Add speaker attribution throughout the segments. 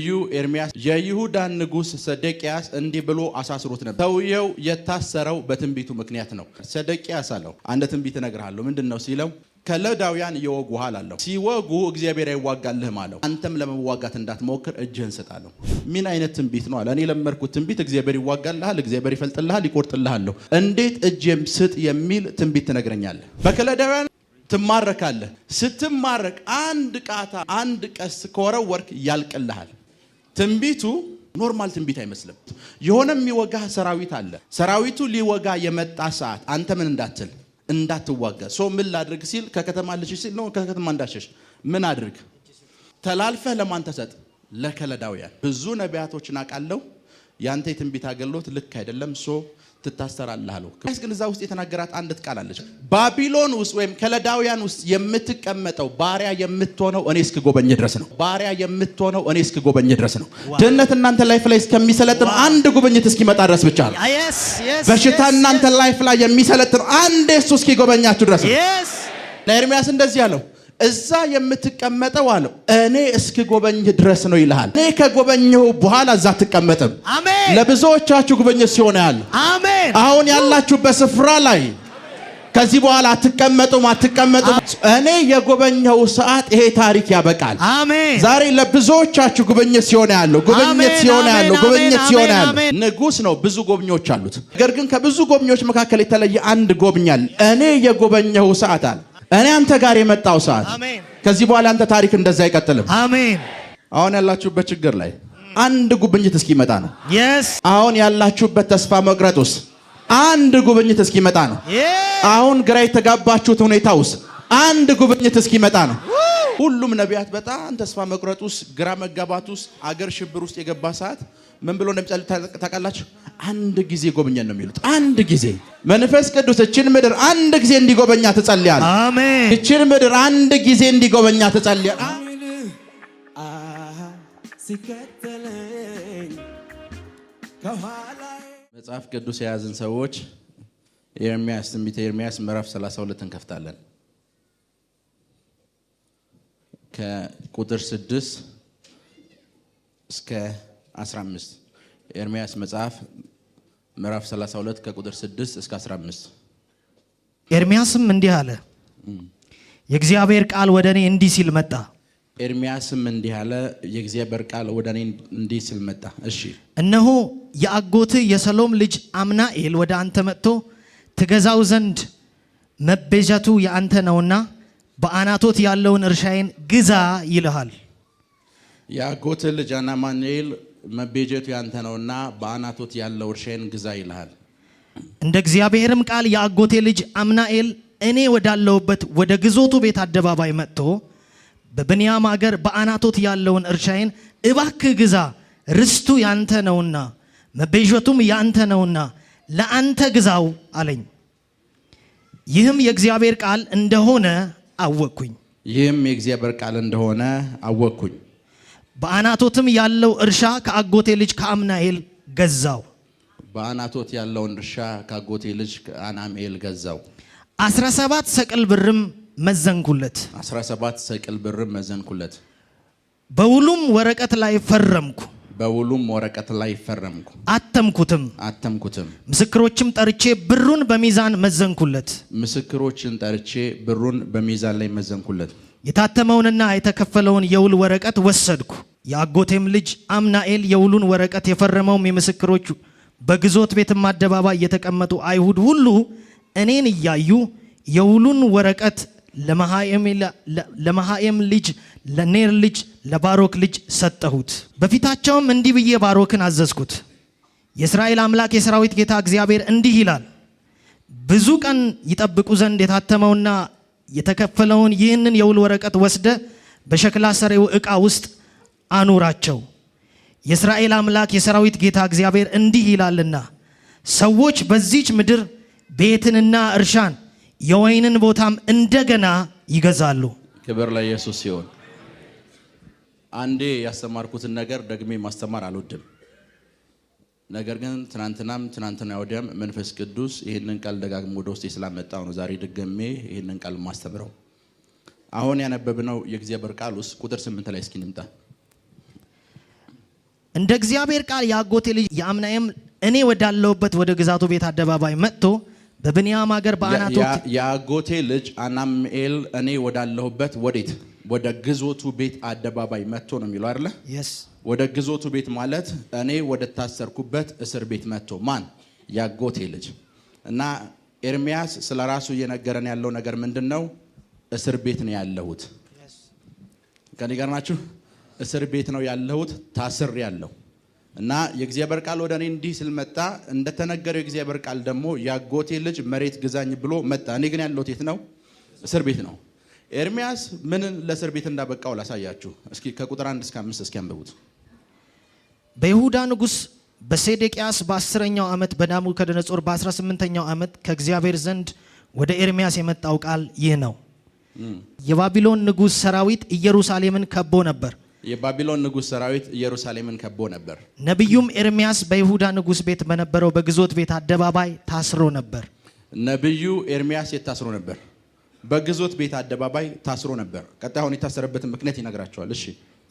Speaker 1: ነብዩ ኤርሚያስ የይሁዳን ንጉስ ሰደቂያስ እንዲህ ብሎ አሳስሮት ነበር። ሰውየው የታሰረው በትንቢቱ ምክንያት ነው። ሰደቂያስ አለው አንድ ትንቢት እነግርሃለሁ። ምንድነው ሲለው ከለዳውያን ይወጉሃል አለው። ሲወጉ እግዚአብሔር አይዋጋልህም አለው። አንተም ለመዋጋት እንዳትሞክር እጅህን ስጣለው። ምን አይነት ትንቢት ነው አለ። እኔ ለመርኩት ትንቢት እግዚአብሔር ይዋጋልሃል፣ እግዚአብሔር ይፈልጥልሃል፣ ይቆርጥልሃል። እንዴት እጅም ስጥ የሚል ትንቢት ትነግረኛለህ? በከለዳውያን ትማረካለህ። ስትማረክ አንድ ቀስ ከወረወርክ ያልቅልሃል። ትንቢቱ ኖርማል ትንቢት አይመስልም። የሆነ የሚወጋህ ሰራዊት አለ። ሰራዊቱ ሊወጋ የመጣ ሰዓት አንተ ምን እንዳትዋጋ ሰው ምን ላድርግ ሲል ከከተማ ልሽሽ ሲል ነው ከከተማ እንዳሸሽ ምን አድርግ ተላልፈህ ለማን ተሰጥ? ለከለዳውያን። ብዙ ነቢያቶችን አውቃለሁ። ያንተ የትንቢት አገልግሎት ልክ አይደለም ትታሰራለህ አለው። ግን እዛ ውስጥ የተናገራት አንድ ቃል አለች። ባቢሎን ውስጥ ወይም ከለዳውያን ውስጥ የምትቀመጠው ባሪያ የምትሆነው እኔ እስክጎበኝ ድረስ ነው። ባሪያ የምትሆነው እኔ እስክጎበኝ ድረስ ነው። ድህነት እናንተ ላይፍ ላይ እስከሚሰለጥን አንድ ጉብኝት እስኪመጣ ድረስ ብቻ ነው። በሽታ እናንተ ላይፍ ላይ የሚሰለጥን አንድ እሱ እስኪጎበኛችሁ ድረስ ነው። ለኤርሚያስ እንደዚህ አለው፣ እዛ የምትቀመጠው አለው እኔ እስክጎበኝ ድረስ ነው ይልሃል። እኔ ከጎበኘሁ በኋላ እዛ አትቀመጥም። አሜን። ለብዙዎቻችሁ ጉብኝት ሲሆን ያለ አሜን። አሁን ያላችሁበት ስፍራ ላይ ከዚህ በኋላ አትቀመጡም። እኔ የጎበኘው ሰዓት ይሄ ታሪክ ያበቃል። አሜን። ዛሬ ለብዙዎቻችሁ ጉብኝት ሲሆን ያለው ጉብኝት ሲሆን ያለው ንጉስ ነው። ብዙ ጎብኞች አሉት። ነገር ግን ከብዙ ጎብኞች መካከል የተለየ አንድ ጎብኛል። እኔ የጎበኘው ሰዓት አለ እኔ አንተ ጋር የመጣው ሰዓት። አሜን። ከዚህ በኋላ አንተ ታሪክ እንደዛ አይቀጥልም። አሜን። አሁን ያላችሁበት ችግር ላይ አንድ ጉብኝት እስኪመጣ ነው። አሁን ያላችሁበት ተስፋ መቁረጥ ውስጥ አንድ ጉብኝት እስኪመጣ ነው። አሁን ግራ የተጋባችሁት ሁኔታ ውስጥ አንድ ጉብኝት እስኪመጣ ነው። ሁሉም ነቢያት በጣም ተስፋ መቁረጥ ውስጥ፣ ግራ መጋባት ውስጥ፣ አገር ሽብር ውስጥ የገባ ሰዓት ምን ብሎ እንደሚጸልዩ ታውቃላችሁ? አንድ ጊዜ ጎብኘን ነው የሚሉት። አንድ ጊዜ መንፈስ ቅዱስ እችን ምድር አንድ ጊዜ እንዲጎበኛ ትጸልያለህ። አሜን። እችን ምድር አንድ ጊዜ እንዲጎበኛ ትጸልያለህ። መጽሐፍ ቅዱስ የያዝን ሰዎች ኤርሚያስ ትንቢተ ኤርሚያስ ምዕራፍ 32 እንከፍታለን። ከቁጥር 6 እስከ 15 ኤርሚያስ መጽሐፍ ምዕራፍ 32 ከቁጥር 6 እስከ 15።
Speaker 2: ኤርሚያስም እንዲህ አለ፣ የእግዚአብሔር ቃል ወደ እኔ እንዲህ ሲል መጣ።
Speaker 1: ኤርሚያስም እንዲህ አለ፣ የእግዚአብሔር ቃል ወደ እኔ እንዲህ ሲል መጣ። እሺ።
Speaker 2: እነሆ የአጎትህ የሰሎም ልጅ አምናኤል ወደ አንተ መጥቶ ትገዛው ዘንድ መቤዠቱ የአንተ ነውና በአናቶት ያለውን እርሻዬን ግዛ ይልሃል።
Speaker 1: የአጎትህ ልጅ አማኑኤል መቤዠቱ ያንተ ነውና በአናቶት ያለው እርሻዬን ግዛ ይልሃል።
Speaker 2: እንደ እግዚአብሔርም ቃል የአጎቴ ልጅ አምናኤል እኔ ወዳለሁበት ወደ ግዞቱ ቤት አደባባይ መጥቶ በብንያም አገር በአናቶት ያለውን እርሻዬን እባክህ ግዛ፣ ርስቱ ያንተ ነውና መቤዠቱም ያንተ ነውና ለአንተ ግዛው አለኝ። ይህም የእግዚአብሔር ቃል እንደሆነ አወቅኩኝ። በአናቶትም ያለው እርሻ ከአጎቴ ልጅ ከአምናኤል ገዛው።
Speaker 1: በአናቶት ያለውን እርሻ ከአጎቴ ልጅ ከአምናኤል ገዛው።
Speaker 2: 17 ሰቅል ብርም መዘንኩለት።
Speaker 1: 17 ሰቅል ብርም መዘንኩለት።
Speaker 2: በውሉም ወረቀት ላይ ፈረምኩ። አተምኩትም። ምስክሮችም ጠርቼ ብሩን በሚዛን መዘንኩለት። የታተመውንና የተከፈለውን የውል ወረቀት ወሰድኩ። የአጎቴም ልጅ አምናኤል የውሉን ወረቀት የፈረመውም የምስክሮቹ በግዞት ቤትም አደባባይ የተቀመጡ አይሁድ ሁሉ እኔን እያዩ የውሉን ወረቀት ለመሃኤም ልጅ ለኔር ልጅ ለባሮክ ልጅ ሰጠሁት። በፊታቸውም እንዲህ ብዬ ባሮክን አዘዝኩት፣ የእስራኤል አምላክ የሰራዊት ጌታ እግዚአብሔር እንዲህ ይላል፣ ብዙ ቀን ይጠብቁ ዘንድ የታተመውና የተከፈለውን ይህንን የውል ወረቀት ወስደ በሸክላ ሰሪው ዕቃ ውስጥ አኑራቸው። የእስራኤል አምላክ የሰራዊት ጌታ እግዚአብሔር እንዲህ ይላልና ሰዎች በዚች ምድር ቤትንና እርሻን የወይንን ቦታም እንደገና ይገዛሉ።
Speaker 1: ክብር ለኢየሱስ ይሁን። አንዴ ያስተማርኩትን ነገር ደግሜ ማስተማር አልወድም። ነገር ግን ትናንትና ወዲያም መንፈስ ቅዱስ ይሄንን ቃል ደጋግሞ ወደ ውስጤ ስላመጣው ነው ዛሬ ድገሜ ይሄንን ቃል ማስተምረው። አሁን ያነበብነው የእግዚአብሔር ቃል ውስጥ ቁጥር 8 ላይ እስኪ እንምጣ።
Speaker 2: እንደ እግዚአብሔር ቃል የአጎቴ ልጅ የአምናኤም እኔ ወዳለሁበት ወደ ግዛቱ ቤት አደባባይ መጥቶ በብንያም ሀገር በአናቶት
Speaker 1: የአጎቴ ልጅ አናምኤል እኔ ወዳለሁበት ወዴት ወደ ግዞቱ ቤት አደባባይ መጥቶ ነው የሚለው አይደለ? ወደ ግዞቱ ቤት ማለት እኔ ወደ ታሰርኩበት እስር ቤት መጥቶ ማን? ያጎቴ ልጅ። እና ኤርሚያስ ስለራሱ እየነገረን ያለው ነገር ምንድነው? እስር ቤት ነው ያለሁት። ከኔ ጋር ናችሁ? እስር ቤት ነው ያለሁት፣ ታስር ያለው እና የእግዚአብሔር ቃል ወደ እኔ እንዲህ ስለመጣ እንደተነገረው የእግዚአብሔር ቃል ደግሞ ያጎቴ ልጅ መሬት ግዛኝ ብሎ መጣ። እኔ ግን ያለሁት የት ነው? እስር ቤት ነው። ኤርሚያስ ምን ለእስር ቤት እንዳበቃው ላሳያችሁ። እስኪ ከቁጥር 1 እስከ 5 እስኪ አንብቡት።
Speaker 2: በይሁዳ ንጉስ በሴዴቅያስ በ10ኛው ዓመት በናቡከደነጾር በ18ኛው ዓመት ከእግዚአብሔር ዘንድ ወደ ኤርሚያስ የመጣው ቃል ይህ ነው። የባቢሎን ንጉስ ሰራዊት ኢየሩሳሌምን ከቦ ነበር።
Speaker 1: የባቢሎን ንጉስ ሰራዊት ኢየሩሳሌምን ከቦ ነበር።
Speaker 2: ነብዩም ኤርሚያስ በይሁዳ ንጉስ ቤት በነበረው በግዞት ቤት አደባባይ ታስሮ ነበር።
Speaker 1: ነብዩ ኤርሚያስ የታስሮ ነበር። በግዞት ቤት አደባባይ ታስሮ ነበር። ቀጣዩን የታሰረበትን ምክንያት ይነግራቸዋል። እሺ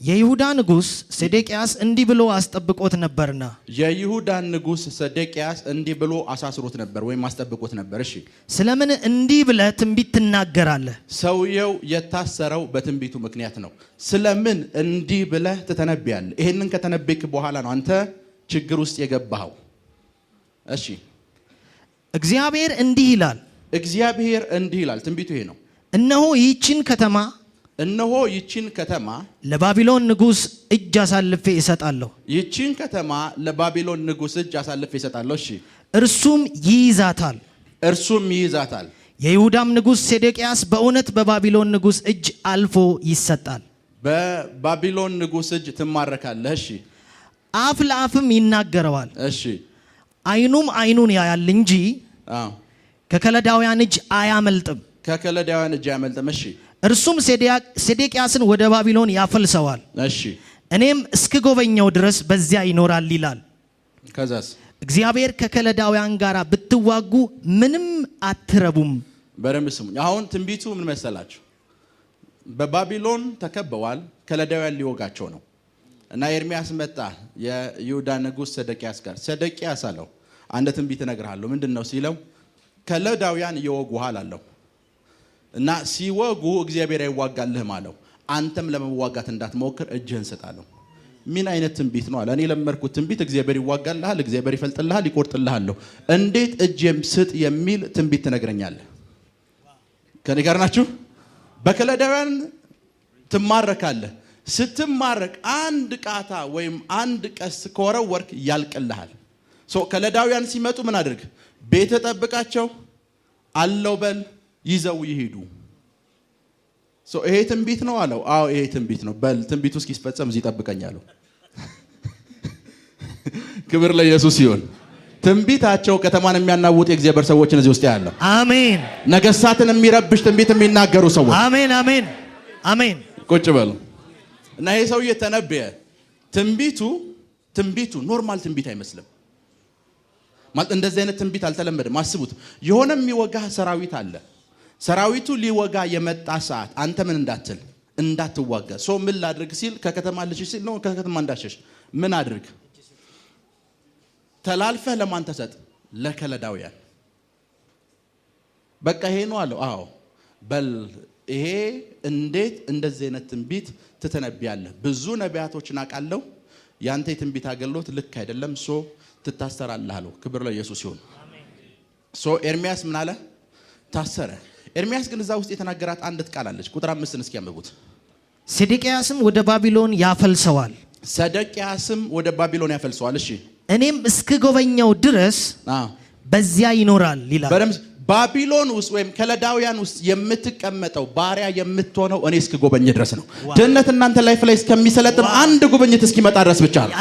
Speaker 2: የይሁዳ ንጉስ ሴዴቅያስ እንዲህ ብሎ አስጠብቆት ነበርና
Speaker 1: የይሁዳ ንጉስ ሴዴቅያስ እንዲህ ብሎ አሳስሮት ነበር ወይም አስጠብቆት ነበር። እሺ
Speaker 2: ስለምን እንዲህ ብለህ ትንቢት ትናገራለህ?
Speaker 1: ሰውየው የታሰረው በትንቢቱ ምክንያት ነው። ስለምን እንዲህ ብለህ ትተነብያለህ? ይሄንን ከተነበይክ በኋላ ነው አንተ ችግር ውስጥ የገባኸው። እሺ
Speaker 2: እግዚአብሔር እንዲህ ይላል።
Speaker 1: እግዚአብሔር እንዲህ ይላል። ትንቢቱ ይሄ ነው።
Speaker 2: እነሆ ይህችን ከተማ ለባቢሎን ንጉስ እጅ አሳልፌ እሰጣለሁ።
Speaker 1: ይህችን ከተማ ለባቢሎን ንጉስ እጅ አሳልፌ እሰጣለሁ። እሺ
Speaker 2: እርሱም ይይዛታል። የይሁዳም ንጉስ ሴዴቅያስ በእውነት በባቢሎን ንጉስ እጅ አልፎ ይሰጣል።
Speaker 1: በባቢሎን ንጉስ እጅ ትማረካለህ። እሺ
Speaker 2: አፍ ለአፍም ይናገረዋል።
Speaker 1: እሺ
Speaker 2: አይኑም አይኑን ያያል እንጂ ከከለዳውያን እጅ አያመልጥም። እሺ እርሱም ሴዴቅያስን ወደ ባቢሎን ያፈልሰዋል።
Speaker 1: እሺ
Speaker 2: እኔም እስክጎበኘው ድረስ በዚያ ይኖራል ይላል።
Speaker 1: ከዛስ
Speaker 2: እግዚአብሔር ከከለዳውያን ጋር ብትዋጉ ምንም አትረቡም።
Speaker 1: በደንብ ስሙኝ። አሁን ትንቢቱ ምን መሰላችሁ? በባቢሎን ተከበዋል። ከለዳውያን ሊወጋቸው ነው። እና ኤርሚያስ መጣ የይሁዳ ንጉስ ሴዴቅያስ ጋር። ሴዴቅያስ አለው አንድ ትንቢት እነግርሃለሁ። ምንድነው ሲለው ከለዳውያን ይወጉሃል አለው። እና ሲወጉ እግዚአብሔር አይዋጋልህም አለው። አንተም ለመዋጋት እንዳትሞክር እጅህን ስጣለው። ምን አይነት ትንቢት ነው አለ። እኔ ለመርኩት ትንቢት እግዚአብሔር ይዋጋልሃል፣ እግዚአብሔር ይፈልጥልሃል፣ ይቆርጥልሃል። እንዴት እጅም ስጥ የሚል ትንቢት ትነግረኛለህ? ከኔ ጋር ናችሁ? በከለዳውያን ትማረካለህ። ስትማረክ አንድ ቃታ ወይም አንድ ቀስ ከወረወርክ ያልቅልሃል። ከለዳውያን ሲመጡ ምን አድርግ? ቤተ ጠብቃቸው፣ አለው በል፣ ይዘው ይሄዱ። ይሄ ትንቢት ነው አለው። አዎ ይሄ ትንቢት ነው። በል ትንቢቱ እስኪፈጸም እዚህ ጠብቀኛለሁ። ክብር ለኢየሱስ ይሁን። ትንቢታቸው ከተማን የሚያናውጥ የእግዚአብሔር ሰዎችን እዚህ ውስጥ ያለው
Speaker 2: አሜን።
Speaker 1: ነገስታትን የሚረብሽ ትንቢት የሚናገሩ ሰዎች
Speaker 2: አሜን፣ አሜን፣ አሜን።
Speaker 1: ቁጭ በሉ እና ይሄ ሰውዬ ተነበየ። ትንቢቱ ኖርማል ትንቢት አይመስልም። ማለት እንደዚህ አይነት ትንቢት አልተለመደም። አስቡት፣ የሆነ የሚወጋ ሰራዊት አለ። ሰራዊቱ ሊወጋ የመጣ ሰዓት አንተ ምን እንዳትዋጋ ምን ላድርግ ሲል ከከተማ ልሽሽ ሲል ነው ከከተማ እንዳሸሽ ምን አድርግ? ተላልፈህ ለማን ተሰጥ? ለከለዳውያን። በቃ ይሄ ነው አለው። አዎ በል ይሄ እንዴት እንደዚህ አይነት ትንቢት ትተነብያለህ? ብዙ ነቢያቶችን አውቃለሁ። ያንተ የትንቢት አገልግሎት ልክ አይደለም፣ ትታሰራለህ አለው። ክብር ለኢየሱስ ይሁን። ኤርሚያስ ምን አለ? ታሰረ። ኤርሚያስ ግን እዛ ውስጥ የተናገራት አንዲት ቃል አለች። ቁጥር 5 እስኪ ያንብቡት።
Speaker 2: ሴዴቅያስም ወደ ባቢሎን ያፈልሰዋል።
Speaker 1: እሺ
Speaker 2: እኔም እስክጎበኘው ድረስ በዚያ ይኖራል ይላል።
Speaker 1: ባቢሎን ውስጥ ወይም ከለዳውያን ውስጥ የምትቀመጠው ባሪያ የምትሆነው እኔ እስክጎበኝ ድረስ ነው። ድህነት እናንተ ላይፍ ላይ እስከሚሰለጥን አንድ ጉብኝት እስኪመጣ ድረስ ብቻ ነው።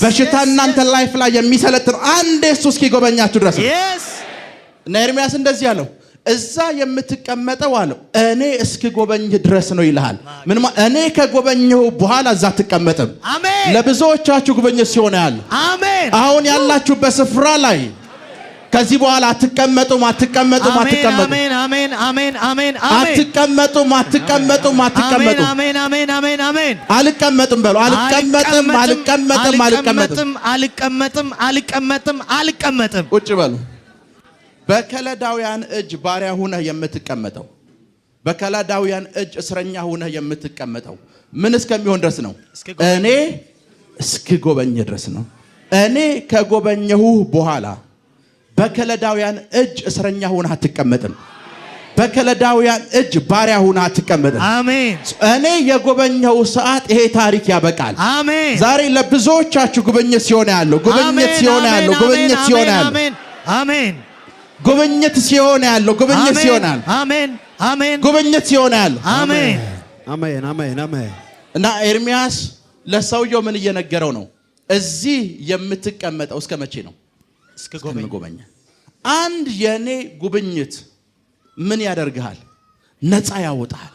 Speaker 1: በሽታ እናንተ ላይፍ ላይ የሚሰለጥን አንድ እሱ እስኪጎበኛችሁ ድረስ ነው። እና ኤርሚያስ እንደዚህ አለው፣ እዛ የምትቀመጠው አለው እኔ እስክጎበኝ ድረስ ነው ይልሃል። ምንማ እኔ ከጎበኘው በኋላ እዛ አትቀመጥም። ለብዙዎቻችሁ ጉብኝት ሲሆን ያለ አሁን ያላችሁበት ስፍራ ላይ ከዚህ በኋላ አትቀመጡም።
Speaker 2: አሜን አሜን አሜን አሜን አሜን
Speaker 1: አትቀመጡም።
Speaker 2: አሜን አሜን አሜን አሜን
Speaker 1: አልቀመጥም በሉ።
Speaker 2: አልቀመጥም።
Speaker 1: ቁጭ በሉ። በከለዳውያን እጅ ባሪያ ሆነህ የምትቀመጠው፣ በከለዳውያን እጅ እስረኛ ሆነህ የምትቀመጠው ምን እስከሚሆን ድረስ ነው? እኔ እስክጎበኝ ድረስ ነው። እኔ ከጎበኘሁ በኋላ በከለዳውያን እጅ እስረኛ ሆነህ አትቀመጥም። በከለዳውያን እጅ ባሪያ ሆነህ አትቀመጥም።
Speaker 2: አሜን።
Speaker 1: እኔ የጎበኘው ሰዓት ይሄ ታሪክ ያበቃል።
Speaker 2: አሜን።
Speaker 1: ዛሬ ለብዙዎቻችሁ ጉብኝት ሲሆን ያለው ጉብኝት ሲሆን ያለው ጉብኝት ሲሆን ያለው
Speaker 2: አሜን።
Speaker 1: ጉብኝት ሲሆን ያለው ጉብኝት ሲሆን ያለው
Speaker 2: አሜን አሜን
Speaker 1: ጉብኝት ሲሆን ያለው
Speaker 2: አሜን
Speaker 3: አሜን አሜን አሜን።
Speaker 1: እና ኤርሚያስ ለሰውየው ምን እየነገረው ነው? እዚህ የምትቀመጠው እስከ መቼ ነው? እስክጎበኝ። አንድ የኔ ጉብኝት ምን ያደርግሃል? ነፃ ያወጣል።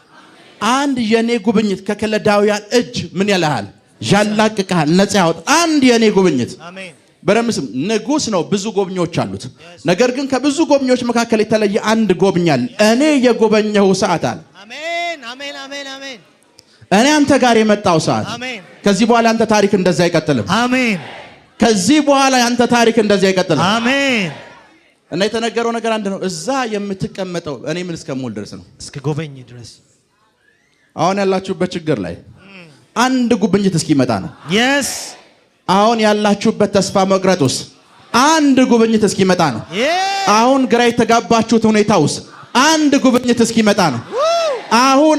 Speaker 1: አንድ የኔ ጉብኝት ከከለዳውያን እጅ ምን ያለሃል? ያላቅቃል፣ ነፃ ያወጣል። አንድ የኔ ጉብኝት
Speaker 2: አሜን።
Speaker 1: በረምስም ንጉስ ነው፣ ብዙ ጎብኞች አሉት። ነገር ግን ከብዙ ጎብኞች መካከል የተለየ አንድ ጎብኛል። እኔ የጎበኘው ሰዓት አለ።
Speaker 2: አሜን አሜን አሜን አሜን።
Speaker 1: እኔ አንተ ጋር የመጣው ሰዓት።
Speaker 2: አሜን።
Speaker 1: ከዚህ በኋላ አንተ ታሪክ እንደዛ አይቀጥልም።
Speaker 2: አሜን።
Speaker 1: ከዚህ በኋላ አንተ ታሪክ እንደዛ አይቀጥልም።
Speaker 2: አሜን።
Speaker 1: እና የተነገረው ነገር አንድ ነው። እዛ የምትቀመጠው እኔ ምን እስከምውል ድረስ ነው?
Speaker 2: እስክጎበኝ ድረስ።
Speaker 1: አሁን ያላችሁበት ችግር ላይ አንድ ጉብኝት እስኪመጣ ነው።
Speaker 2: የስ
Speaker 1: አሁን ያላችሁበት ተስፋ መቁረጥ ውስጥ አንድ ጉብኝት እስኪመጣ ነው። አሁን ግራ የተጋባችሁት ሁኔታ ውስጥ አንድ ጉብኝት እስኪመጣ ነው። አሁን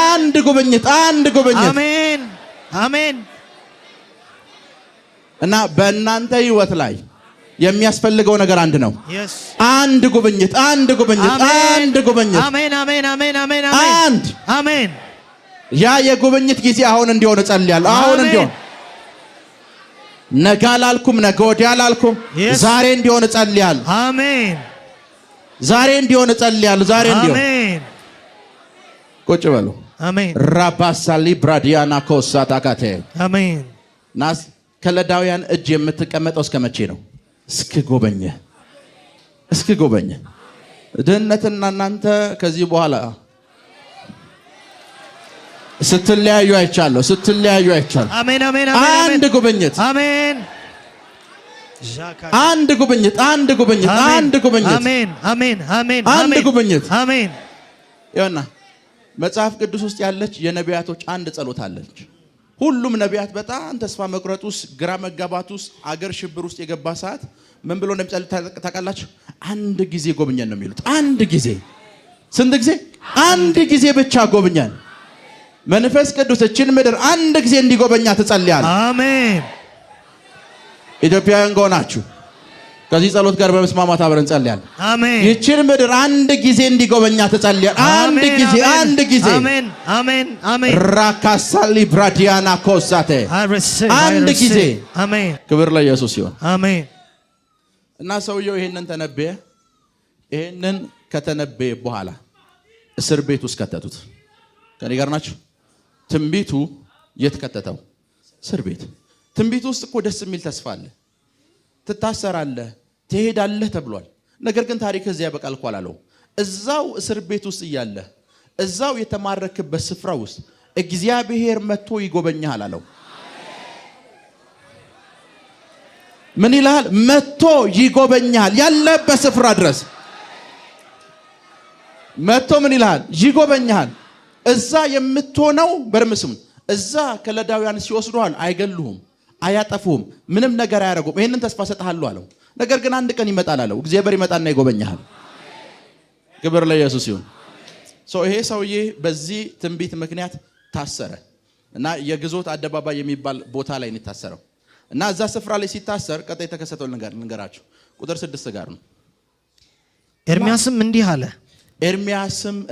Speaker 1: አንድ ጉብኝት
Speaker 2: አሜን አሜን።
Speaker 1: እና በእናንተ ህይወት ላይ የሚያስፈልገው ነገር አንድ ነው። አንድ ጉብኝት
Speaker 2: አሜን አሜን አሜን አሜን አሜን።
Speaker 1: ያ የጉብኝት ጊዜ አሁን እንዲሆን እጸልያለሁ። አሁን እንዲሆን ነገ አላልኩም፣ ነገ ወዲያ አላልኩም፣ ዛሬ እንዲሆን እጸልያለሁ።
Speaker 2: አሜን።
Speaker 1: ዛሬ እንዲሆን እጸልያለሁ። ዛሬ እንዲሆን።
Speaker 2: አሜን።
Speaker 1: ቁጭ በሉ።
Speaker 2: አሜን።
Speaker 1: ራባሳሊ ብራዲያና ኮሳታካቴ
Speaker 2: አሜን።
Speaker 1: ናስ ከለዳውያን እጅ የምትቀመጠው እስከ መቼ ነው? እስክጎበኝ። ድህነትና እናንተ ከዚህ በኋላ ስትለያዩ አይቻለሁ።
Speaker 2: አሜን አሜን
Speaker 1: አሜን። አንድ ጉብኝት
Speaker 2: አሜን።
Speaker 1: አንድ ጉብኝት
Speaker 2: አሜን አሜን አሜን
Speaker 1: አንድ ጉብኝት
Speaker 2: አሜን።
Speaker 1: ይኸውና መጽሐፍ ቅዱስ ውስጥ ያለች የነቢያቶች አንድ ጸሎት አለች። ሁሉም ነቢያት በጣም ተስፋ መቁረጥ ውስጥ፣ ግራ መጋባት ውስጥ፣ አገር ሽብር ውስጥ የገባ ሰዓት ምን ብሎ እንደሚጸልዩ ታውቃላችሁ? አንድ ጊዜ ጎብኘን ነው የሚሉት። አንድ ጊዜ። ስንት ጊዜ? አንድ ጊዜ ብቻ ጎብኘን። መንፈስ ቅዱስ እችን ምድር አንድ ጊዜ እንዲጎበኛ ትጸልያለህ።
Speaker 2: አሜን።
Speaker 1: ኢትዮጵያውያን ከሆናችሁ ከዚህ ጸሎት ጋር በመስማማት አብረን እንጸልያለን።
Speaker 2: አሜን።
Speaker 1: ይችን ምድር አንድ ጊዜ እንዲጎበኛ ትጸልያለህ። አንድ ጊዜ።
Speaker 2: አሜን አሜን አሜን።
Speaker 1: ራካሳሊ ብራዲያና ኮሳቴ አንድ ጊዜ።
Speaker 2: አሜን።
Speaker 1: ክብር ለኢየሱስ ይሁን።
Speaker 2: አሜን።
Speaker 1: እና ሰውየው ይሄንን ተነበየ። ይሄንን ከተነበየ በኋላ እስር ቤት ውስጥ ከተቱት። ከኔ ጋር ናችሁ? ትንቢቱ የት ከተተው? እስር ቤት። ትንቢቱ ውስጥ እኮ ደስ የሚል ተስፋ አለ። ትታሰራለህ፣ ትሄዳለህ ተብሏል። ነገር ግን ታሪክ እዚያ ያበቃል እኮ አላለው። እዛው እስር ቤት ውስጥ እያለ እዛው የተማረክበት ስፍራ ውስጥ እግዚአብሔር መጥቶ ይጎበኛል አለው። ምን ይላል? መጥቶ ይጎበኛል። ያለበት ስፍራ ድረስ መጥቶ ምን ይላል? ይጎበኛል። እዛ የምትሆነው በርምስም እዛ ከለዳውያን ሲወስዱሃል፣ አይገሉህም፣ አያጠፉህም፣ ምንም ነገር አያደርጉም። ይሄንን ተስፋ ሰጥሃለሁ አለው። ነገር ግን አንድ ቀን ይመጣል አለው። እግዚአብሔር ይመጣና ይጎበኛል። ክብር ለኢየሱስ ይሁን። ይሄ ሰውዬ በዚህ ትንቢት ምክንያት ታሰረ እና የግዞት አደባባይ የሚባል ቦታ ላይ ነው የታሰረው። እና እዛ ስፍራ ላይ ሲታሰር ቀጣይ የተከሰተው ልንገራችሁ። ቁጥር 6 ጋር ነው።
Speaker 2: ኤርሚያስም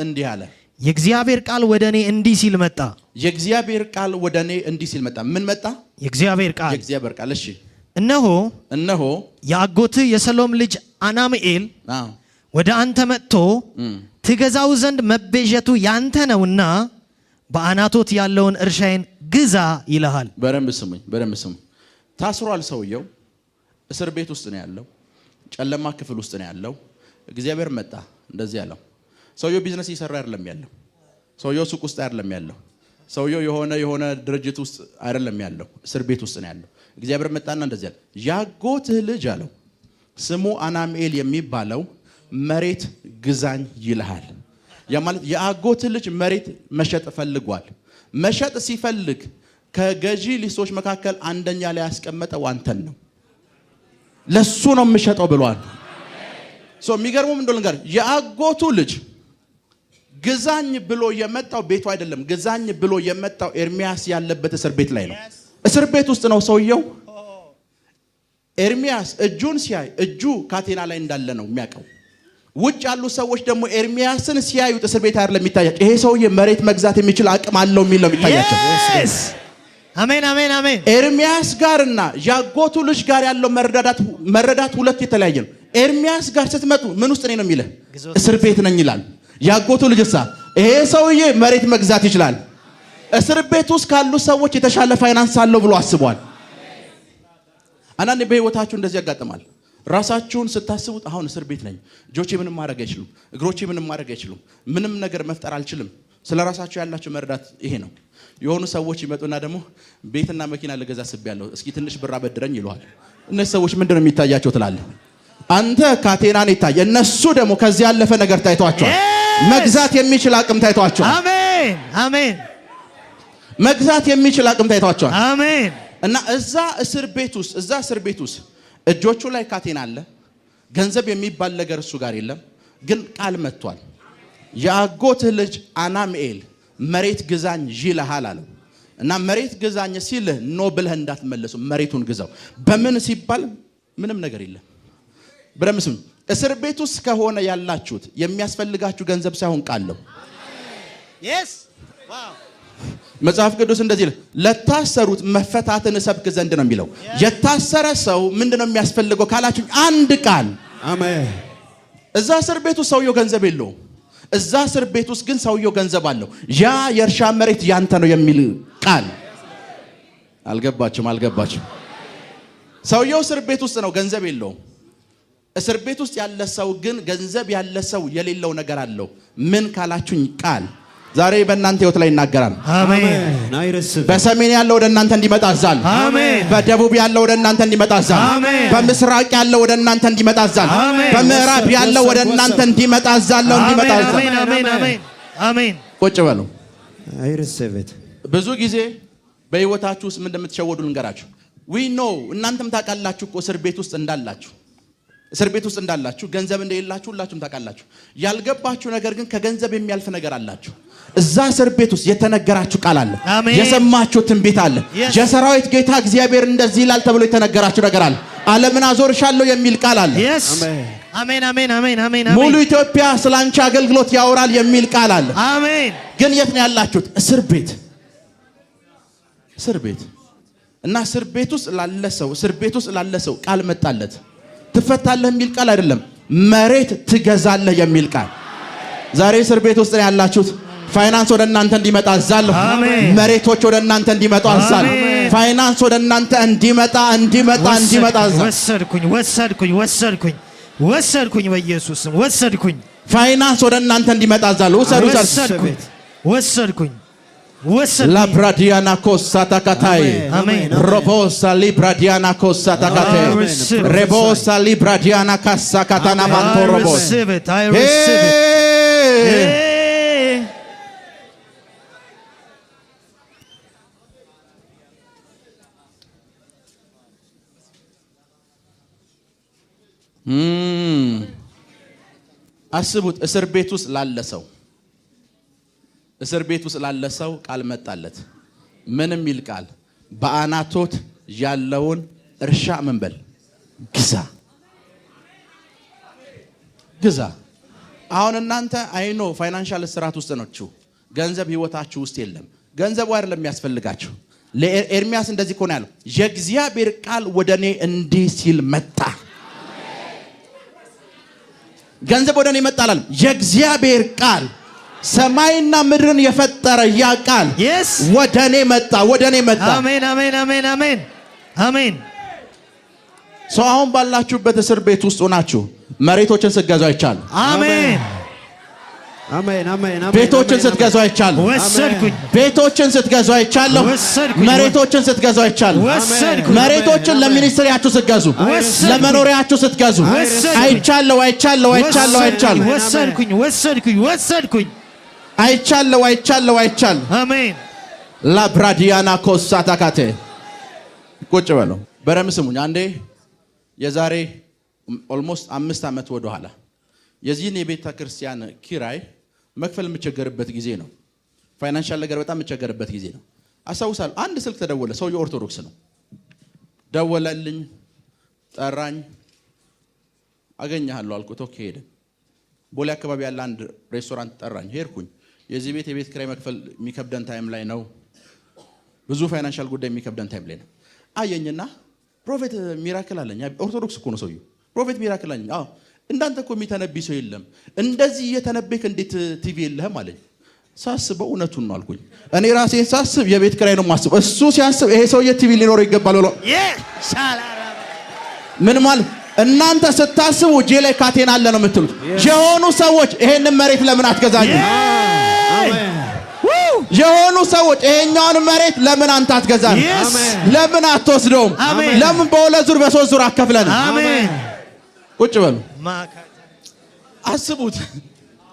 Speaker 2: እንዲህ አለ። የእግዚአብሔር ቃል ወደ እኔ እንዲህ ሲል መጣ።
Speaker 1: የእግዚአብሔር ቃል ወደ እኔ እንዲህ ሲል መጣ። ምን መጣ?
Speaker 2: የእግዚአብሔር ቃል።
Speaker 1: እሺ።
Speaker 2: እነሆ የአጎትህ የሰሎም ልጅ አናምኤል ወደ አንተ መጥቶ ትገዛው ዘንድ መቤዠቱ ያንተ ነውና በአናቶት ያለውን እርሻዬን ግዛ ይልሃል።
Speaker 1: በደንብ ስሙኝ። ታስሯል። ሰውየው እስር ቤት ውስጥ ነው ያለው። ጨለማ ክፍል ውስጥ ነው ያለው። እግዚአብሔር መጣ እንደዚህ ያለው። ሰውየው ቢዝነስ እየሰራ አይደለም ያለው። ሰውየው ሱቅ ውስጥ አይደለም ያለው። ሰውየው የሆነ ድርጅት ውስጥ አይደለም ያለው። እስር ቤት ውስጥ ነው ያለው። እግዚአብሔር መጣና እንደዚህ ያለው፣ ያጎትህ ልጅ አለው ስሙ አናምኤል የሚባለው መሬት ግዛኝ ይልሃል። ያ ማለት የአጎትህ ልጅ መሬት መሸጥ ፈልጓል። መሸጥ ሲፈልግ ከገዢ ሊስቶች መካከል አንደኛ ላይ ያስቀመጠው አንተን ነው። ለሱ ነው የምሸጠው ብሏል። የሚገርመው ምን እንደሆነ ነገር የአጎቱ ልጅ ግዛኝ ብሎ የመጣው ቤቱ አይደለም። ግዛኝ ብሎ የመጣው ኤርሚያስ ያለበት እስር ቤት ላይ ነው። እስር ቤት ውስጥ ነው ሰውየው። ኤርሚያስ እጁን ሲያይ እጁ ካቴና ላይ እንዳለ ነው የሚያውቀው። ውጭ ያሉ ሰዎች ደግሞ ኤርሚያስን ሲያዩት እስር ቤት አይደለም የሚታያቸው። ይሄ ሰውዬ መሬት መግዛት የሚችል አቅም አለው የሚል ነው የሚታያቸው።
Speaker 2: አሜን አሜን አሜን።
Speaker 1: ኤርሚያስ ጋርና ያጎቱ ልጅ ጋር ያለው መረዳት ሁለት የተለያየ ነው። ኤርሚያስ ጋር ስትመጡ ምን ውስጥ ነኝ ነው የሚለው? እስር ቤት ነኝ ይላል። ያጎቱ ልጅሳ ይሄ ሰውዬ መሬት መግዛት ይችላል። እስር ቤት ውስጥ ካሉ ሰዎች የተሻለ ፋይናንስ አለው ብሎ አስቧል። አንዳንዴ በህይወታችሁ እንደዚህ ያጋጥማል። ራሳችሁን ስታስቡት አሁን እስር ቤት ነኝ፣ እጆቼ ምንም ማድረግ አይችሉም፣ እግሮቼ ምንም ማድረግ አይችሉም፣ ምንም ነገር መፍጠር አልችልም። ስለ ራሳችሁ ያላችሁ መረዳት ይሄ ነው። የሆኑ ሰዎች ይመጡና ደግሞ ቤትና መኪና ልገዛ አስቤያለሁ፣ እስኪ ትንሽ ብር አበድረኝ ይለዋል። እነዚህ ሰዎች ምንድነው የሚታያቸው ትላለህ? አንተ ካቴናን ይታየ፣ እነሱ ደግሞ ከዚህ ያለፈ ነገር ታይቷቸዋል። መግዛት የሚችል አቅም ታይቷቸዋል።
Speaker 2: አሜን አሜን።
Speaker 1: መግዛት የሚችል አቅም ታይቷቸዋል።
Speaker 2: አሜን።
Speaker 1: እና እዛ እስር ቤት ውስጥ እጆቹ ላይ ካቴና አለ። ገንዘብ የሚባል ነገር እሱ ጋር የለም። ግን ቃል መጥቷል። የአጎትህ ልጅ አናምኤል መሬት ግዛኝ ይልሃል አለው። እና መሬት ግዛኝ ሲልህ ኖ ብለህ እንዳትመለሱ፣ መሬቱን ግዛው። በምን ሲባል ምንም ነገር የለም። ብረምስም እስር ቤት ውስጥ ከሆነ ያላችሁት የሚያስፈልጋችሁ ገንዘብ ሳይሆን ቃል ነው። መጽሐፍ ቅዱስ እንደዚህ ይላል፣ ለታሰሩት መፈታትን እሰብክ ዘንድ ነው የሚለው። የታሰረ ሰው ምንድነው የሚያስፈልገው ካላችሁ አንድ ቃል።
Speaker 3: አሜን።
Speaker 1: እዛ እስር ቤት ውስጥ ሰውየው ገንዘብ የለውም። እዛ እስር ቤት ውስጥ ግን ሰውየው ገንዘብ አለው። ያ የእርሻ መሬት ያንተ ነው የሚል ቃል። አልገባችሁም? ሰውየው እስር ቤት ውስጥ ነው፣ ገንዘብ የለውም። እስር ቤት ውስጥ ያለ ሰው ግን ገንዘብ ያለ ሰው የሌለው ነገር አለው። ምን ካላችሁኝ ቃል። ዛሬ በእናንተ ህይወት ላይ ይናገራል።
Speaker 2: አሜን።
Speaker 1: በሰሜን ያለው ወደ እናንተ እንዲመጣ አዛል።
Speaker 2: አሜን።
Speaker 1: በደቡብ ያለው ወደ እናንተ እንዲመጣ አዛል።
Speaker 2: አሜን።
Speaker 1: በምስራቅ ያለው ወደ እናንተ እንዲመጣ አዛል። በምዕራብ ያለው ወደ እናንተ እንዲመጣ አዛለው እንዲመጣ አዛል።
Speaker 2: አሜን አሜን አሜን።
Speaker 1: ቁጭ በሉ።
Speaker 3: አይርሰበት።
Speaker 1: ብዙ ጊዜ በህይወታችሁ ውስጥ ምን እንደምትሸወዱ ልንገራችሁ። እናንተም ታውቃላችሁ እኮ እስር ቤት ውስጥ እንዳላችሁ ገንዘብ እንደሌላችሁ ሁላችሁም ታውቃላችሁ። ያልገባችሁ ነገር ግን ከገንዘብ የሚያልፍ ነገር አላችሁ። እዛ እስር ቤት ውስጥ የተነገራችሁ ቃል አለ። የሰማችሁ ትንቢት አለ። የሰራዊት ጌታ እግዚአብሔር እንደዚህ ይላል ተብሎ የተነገራችሁ ነገር አለ። ዓለምን አዞርሻለሁ የሚል ቃል አለ።
Speaker 2: አሜን አሜን አሜን አሜን።
Speaker 1: ሙሉ ኢትዮጵያ ስላንቺ አገልግሎት ያወራል የሚል ቃል አለ።
Speaker 2: አሜን።
Speaker 1: ግን የት ነው ያላችሁት? እስር ቤት እና እስር ቤት ውስጥ ላለ ሰው ቃል መጣለት። ትፈታለህ የሚል ቃል አይደለም፣ መሬት ትገዛለህ የሚል ቃል። ዛሬ እስር ቤት ውስጥ ያላችሁት ፋይናንስ ወደ እናንተ እንዲመጣ አዛለሁ። መሬቶች ወደ እናንተ እንዲመጡ አዛለሁ። ፋይናንስ ወደ እናንተ እንዲመጣ አዛለሁ።
Speaker 2: ወሰድኩኝ በኢየሱስ ስም ወሰድኩኝ።
Speaker 1: ፋይናንስ ወደ እናንተ እንዲመጣ አዛለሁ። ወሰድኩኝ። ላብራዲያና ኮሳ ታካታይ ሮቦሳ ሊብራዲያና ኮሳ ታካታይ ሬቦሳ ሊብራዲያና ካሳ ካታና ማንቶ ሮቦስ አስቡት። እስር ቤት ውስጥ ላለ ሰው ቃል መጣለት። ምን የሚል ቃል? በአናቶት ያለውን እርሻ ምን በል ግዛ። አሁን እናንተ አይኖ ፋይናንሻል ስርዓት ውስጥ ናችሁ። ገንዘብ ህይወታችሁ ውስጥ የለም። ገንዘቡ አይደለም የሚያስፈልጋችሁ። ለኤርሚያስ እንደዚህ ኮነ ያለው፣ የእግዚአብሔር ቃል ወደኔ እንዲህ ሲል መጣ። ገንዘብ ወደኔ መጣ አላለም። የእግዚአብሔር ቃል ሰማይና ምድርን የፈጠረ ያ ቃል ወደኔ መጣ። አሜን አሜን አሜን አሜን አሜን። ሰው አሁን ባላችሁበት እስር ቤት ውስጥ ሆናችሁ መሬቶችን ስትገዙ አይቻሉ።
Speaker 2: አሜን።
Speaker 3: አሜን አሜን አሜን።
Speaker 1: ቤቶችን ስትገዙ አይቻሉ።
Speaker 2: ወሰድኩኝ።
Speaker 1: ቤቶችን ስትገዙ አይቻለሁ።
Speaker 2: ወሰድኩኝ።
Speaker 1: መሬቶችን ስትገዙ አይቻለሁ።
Speaker 2: ወሰድኩኝ።
Speaker 1: መሬቶችን ለሚኒስትሪያችሁ ስትገዙ፣
Speaker 2: ወሰድኩኝ።
Speaker 1: ለመኖሪያችሁ ስትገዙ
Speaker 2: ወሰድኩኝ።
Speaker 1: አይቻለሁ አይቻለሁ አይቻለሁ አይቻለሁ
Speaker 2: ወሰድኩኝ ወሰድኩኝ ወሰድኩኝ።
Speaker 1: አይቻለሁ አይቻለሁ አይቻለሁ።
Speaker 2: አሜን።
Speaker 1: ላብራዲያና ኮሳታካቴ ቁጭ በለው። በረም ስሙኝ። አንዴ የዛሬ ኦልሞስት 5 ዓመት ወደ ኋላ የዚህን የቤተ ክርስቲያን ኪራይ መክፈል የምቸገርበት ጊዜ ነው። ፋይናንሻል ነገር በጣም የምቸገርበት ጊዜ ነው። አስታውሳለሁ። አንድ ስልክ ተደወለ። ሰውየው ኦርቶዶክስ ነው። ደወለልኝ፣ ጠራኝ። አገኘሃለሁ አልኩት። ኦኬ ሄደ። ቦሌ አካባቢ ያለ አንድ ሬስቶራንት ጠራኝ። ሄድኩኝ። የዚህ ቤት የቤት ኪራይ መክፈል የሚከብደን ታይም ላይ ነው። ብዙ ፋይናንሻል ጉዳይ የሚከብደን ታይም ላይ ነው። አየኝና ፕሮፌት ሚራክል አለኝ። ኦርቶዶክስ እኮ ነው ሰውየው። ፕሮፌት ሚራክል አለኝ። አዎ እንዳንተ እኮ የሚተነብይ ሰው የለም። እንደዚህ እየተነበይክ እንዴት ቲቪ የለህም አለኝ። ሳስበው እውነቱን ነው አልኩኝ። እኔ ራሴን ሳስብ የቤት ኪራይ ነው የማስበው። እሱ ሲያስብ ይሄ ሰውዬ ቲቪ ሊኖረው ይገባል ብሎ ምን ማለት እናንተ ስታስቡ እጄ ላይ ካቴና አለ ነው የምትሉት። የሆኑ ሰዎች ይሄንን መሬት ለምን አትገዛኝ? የሆኑ ሰዎች ይሄኛውን መሬት ለምን አንተ አትገዛም? ለምን አትወስደውም? ለምን በሁለት ዙር በሶስት ዙር አከፍለን?
Speaker 2: አሜን።
Speaker 1: ቁጭ በሉ። አስቡት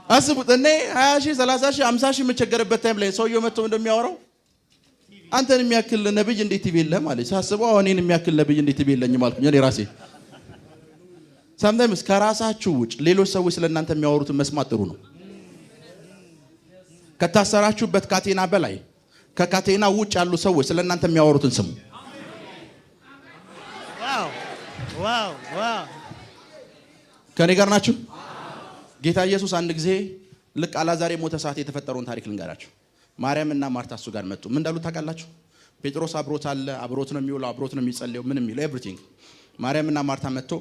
Speaker 1: አስቡት። እኔ 20 ሺህ 30 ሺህ 50 ሺህ የምቸገርበት ታይም ላይ ሰውየው መጥቶ እንደሚያወራው አንተን የሚያክል ነብይ እንዴት ቲቪ የለህም አለኝ። ሳስበው እኔን የሚያክል ነብይ እንዴት ቲቪ የለኝም አልኩኝ እኔ ራሴ። ሳምታይምስ ከራሳችሁ ውጭ ሌሎች ሰዎች ስለእናንተ የሚያወሩትን መስማት ጥሩ ነው። ከታሰራችሁበት ካቴና በላይ ከካቴና ውጭ ያሉ ሰዎች ስለእናንተ የሚያወሩትን ስሙ።
Speaker 2: ዋው ዋው ዋው።
Speaker 1: ከኔ ጋር ናችሁ? ጌታ ኢየሱስ አንድ ጊዜ ልክ አላዛር የሞተ ሰዓት የተፈጠረውን ታሪክ ልንገራችሁ። ማርያም እና ማርታ እሱ ጋር መጡ። ምን እንዳሉ ታውቃላችሁ? ጴጥሮስ አብሮት አለ። አብሮት ነው የሚውለው፣ አብሮት ነው የሚጸልየው፣ ምን የሚለው ኤቭሪቲንግ። ማርያም እና ማርታ መጥቶ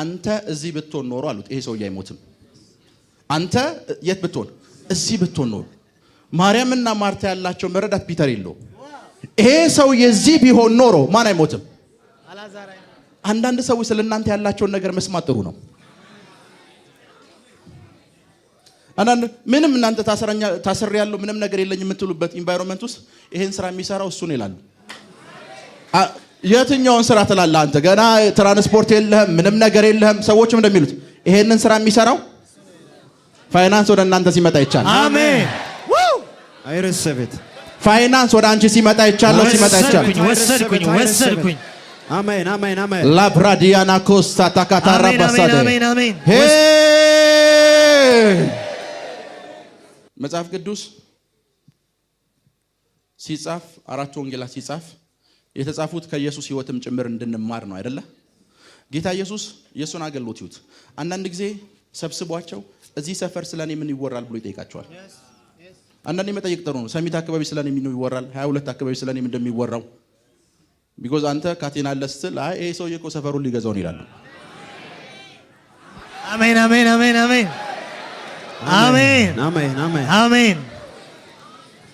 Speaker 1: አንተ እዚህ ብትሆን ኖሮ አሉት፣ ይሄ ሰውዬ አይሞትም። አንተ የት ብትሆን? እዚህ ብትሆን ኖሮ። ማርያም እና ማርታ ያላቸው መረዳት ፒተር የለው። ይሄ ሰውዬ እዚህ ቢሆን ኖሮ ማን አይሞትም? አንዳንድ ሰዎች ስለእናንተ ያላቸውን ነገር መስማት ጥሩ ነው። አንዳንድ ምንም እናንተ ታሰር ያለው ምንም ነገር የለኝ የምትሉበት ኢንቫይሮንመንት ውስጥ ይሄን ስራ የሚሰራው እሱ ነው ይላሉ። የትኛውን ስራ ትላለህ አንተ? ገና ትራንስፖርት የለህም፣ ምንም ነገር የለህም። ሰዎችም እንደሚሉት ይሄንን ስራ የሚሰራው ፋይናንስ ወደ እናንተ ሲመጣ ይቻላል።
Speaker 2: አሜን።
Speaker 3: I receive it.
Speaker 1: ፋይናንስ ወደ አንቺ ሲመጣ ይቻላል፣ ሲመጣ ይቻላል።
Speaker 2: ወሰድኩኝ ወሰድኩኝ።
Speaker 3: አሜን አሜን አሜን።
Speaker 1: ላብራዲያና ኮስታ ታካታራ ባሳደ
Speaker 2: አሜን አሜን።
Speaker 1: መጽሐፍ ቅዱስ ሲጻፍ 4 ወንጌላት ሲጻፍ የተጻፉት ከኢየሱስ ሕይወትም ጭምር እንድንማር ነው አይደለ? ጌታ ኢየሱስ የሱን አገልግሎት ይሁት አንዳንድ ጊዜ ሰብስቧቸው እዚህ ሰፈር ስለኔ ምን ይወራል ብሎ ይጠይቃቸዋል። አንዳንዴ መጠየቅ ጥሩ ነው። ሰሚት አካባቢ ስለኔ ምን ይወራል፣ 22 አካባቢ ስለኔ ምን እንደሚወራው ቢኮዝ አንተ ካቴና አለ ስትል አይ ይሄ ሰውዬ እኮ ሰፈሩን ሊገዛው ነው ይላሉ።
Speaker 2: አሜን አሜን አሜን አሜን አሜን
Speaker 3: አሜን አሜን
Speaker 2: አሜን።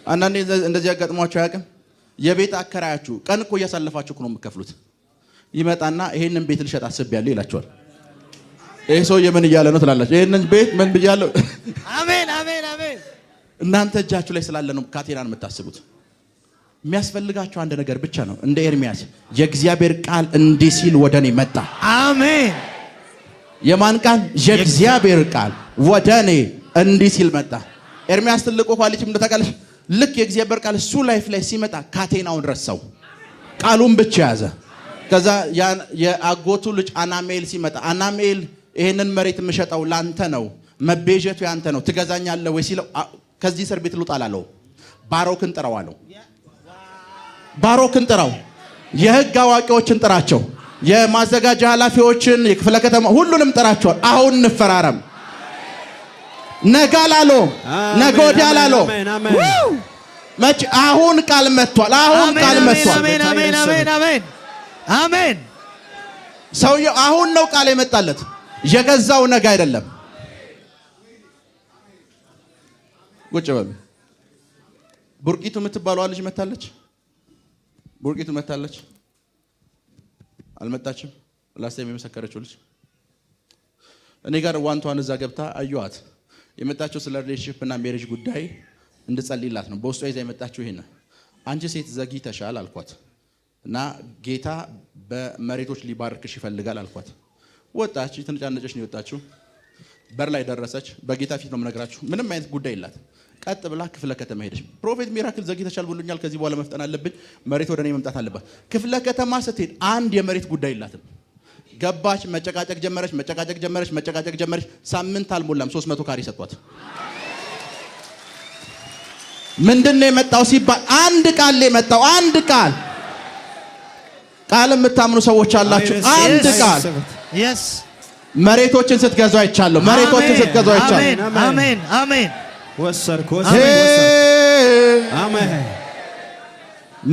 Speaker 1: አንዳንዴ እንደዚህ ያጋጥሟቸው አያውቅም? የቤት አከራያችሁ ቀን እኮ እያሳለፋችሁ ነው የምትከፍሉት። ይመጣና ይሄንን ቤት ልሸጥ አስቤያለሁ ይላቸዋል። ይሄ ሰውዬ ምን እያለ ነው ትላላችሁ? ይሄንን ቤት ምን ብያለሁ?
Speaker 2: አሜን አሜን አሜን።
Speaker 1: እናንተ እጃችሁ ላይ ስላለ ነው ካቴናን የምታስቡት። የሚያስፈልጋችሁ አንድ ነገር ብቻ ነው። እንደ ኤርሚያስ የእግዚአብሔር ቃል እንዲህ ሲል ወደኔ መጣ።
Speaker 2: አሜን።
Speaker 1: የማን ቃል? የእግዚአብሔር ቃል ወደኔ እንዲህ ሲል መጣ። ኤርሚያስ ትልቁ ኳሊቲ ምን ተቃለሽ? ልክ የእግዚአብሔር ቃል እሱ ላይፍ ላይ ሲመጣ ካቴናውን ረሳው፣ ቃሉን ብቻ ያዘ። ከዛ የአጎቱ ልጅ አናሜል ሲመጣ አናሜል ይሄንን መሬት የምሸጠው ላንተ ነው፣ መቤዠቱ ያንተ ነው፣ ትገዛኛለህ ወይ ሲለው ከዚህ እስር ቤት ልውጣ አላለው። ባሮክን ጥራው አለው። ባሮክን ጥራው፣ የህግ አዋቂዎችን ጥራቸው፣ የማዘጋጃ ኃላፊዎችን፣ የክፍለ ከተማ ሁሉንም ጥራቸው። አሁን እንፈራረም። ነጋላሎ ነጎዳላሎ መች አሁን ቃል መጥቷል። አሁን ቃል መጥቷል።
Speaker 2: አሜን አሜን አሜን አሜን አሜን።
Speaker 1: ሰውየው አሁን ነው ቃል የመጣለት፣ የገዛው ነገ አይደለም። ቁጭ በሉ። ቡርቂቱ የምትባለዋ ልጅ መታለች። ቡርቂቱ መታለች። አልመጣችም? ላስታ የመሰከረችው ልጅ እኔ ጋር ዋንቷን እዛ ገብታ አዩዋት። የመጣችው ስለ ሪሌሽንሺፕ እና ሜሬጅ ጉዳይ እንድጸልይላት ነው። በውስጧ ይዛ የመጣችው ይሄን አንቺ ሴት ዘግይተሻል አልኳት እና ጌታ በመሬቶች ሊባርክሽ ይፈልጋል አልኳት። ወጣች፣ ትንጫነጨች ነው የወጣችው። በር ላይ ደረሰች። በጌታ ፊት ነው የምነግራችሁ። ምንም አይነት ጉዳይ የላት። ቀጥ ብላ ክፍለ ከተማ ሄደች። ፕሮፌት ሚራክል ዘግይተሻል ብሎኛል፣ ከዚህ በኋላ መፍጠን አለብኝ፣ መሬት ወደ እኔ መምጣት አለባት። ክፍለ ከተማ ስትሄድ አንድ የመሬት ጉዳይ የላትም። ገባች፣ መጨቃጨቅ ጀመረች። ሳምንት አልሞላም 300 ካሬ ሰጥቷት። ምንድነው የመጣው ሲባል አንድ ቃል የመጣው አንድ ቃል የምታምኑ ሰዎች አላችሁ። አንድ ቃል መሬቶችን ስትገዙ አይቻለሁ።
Speaker 2: አሜን አሜን።
Speaker 3: ወሰርኩ አሜን።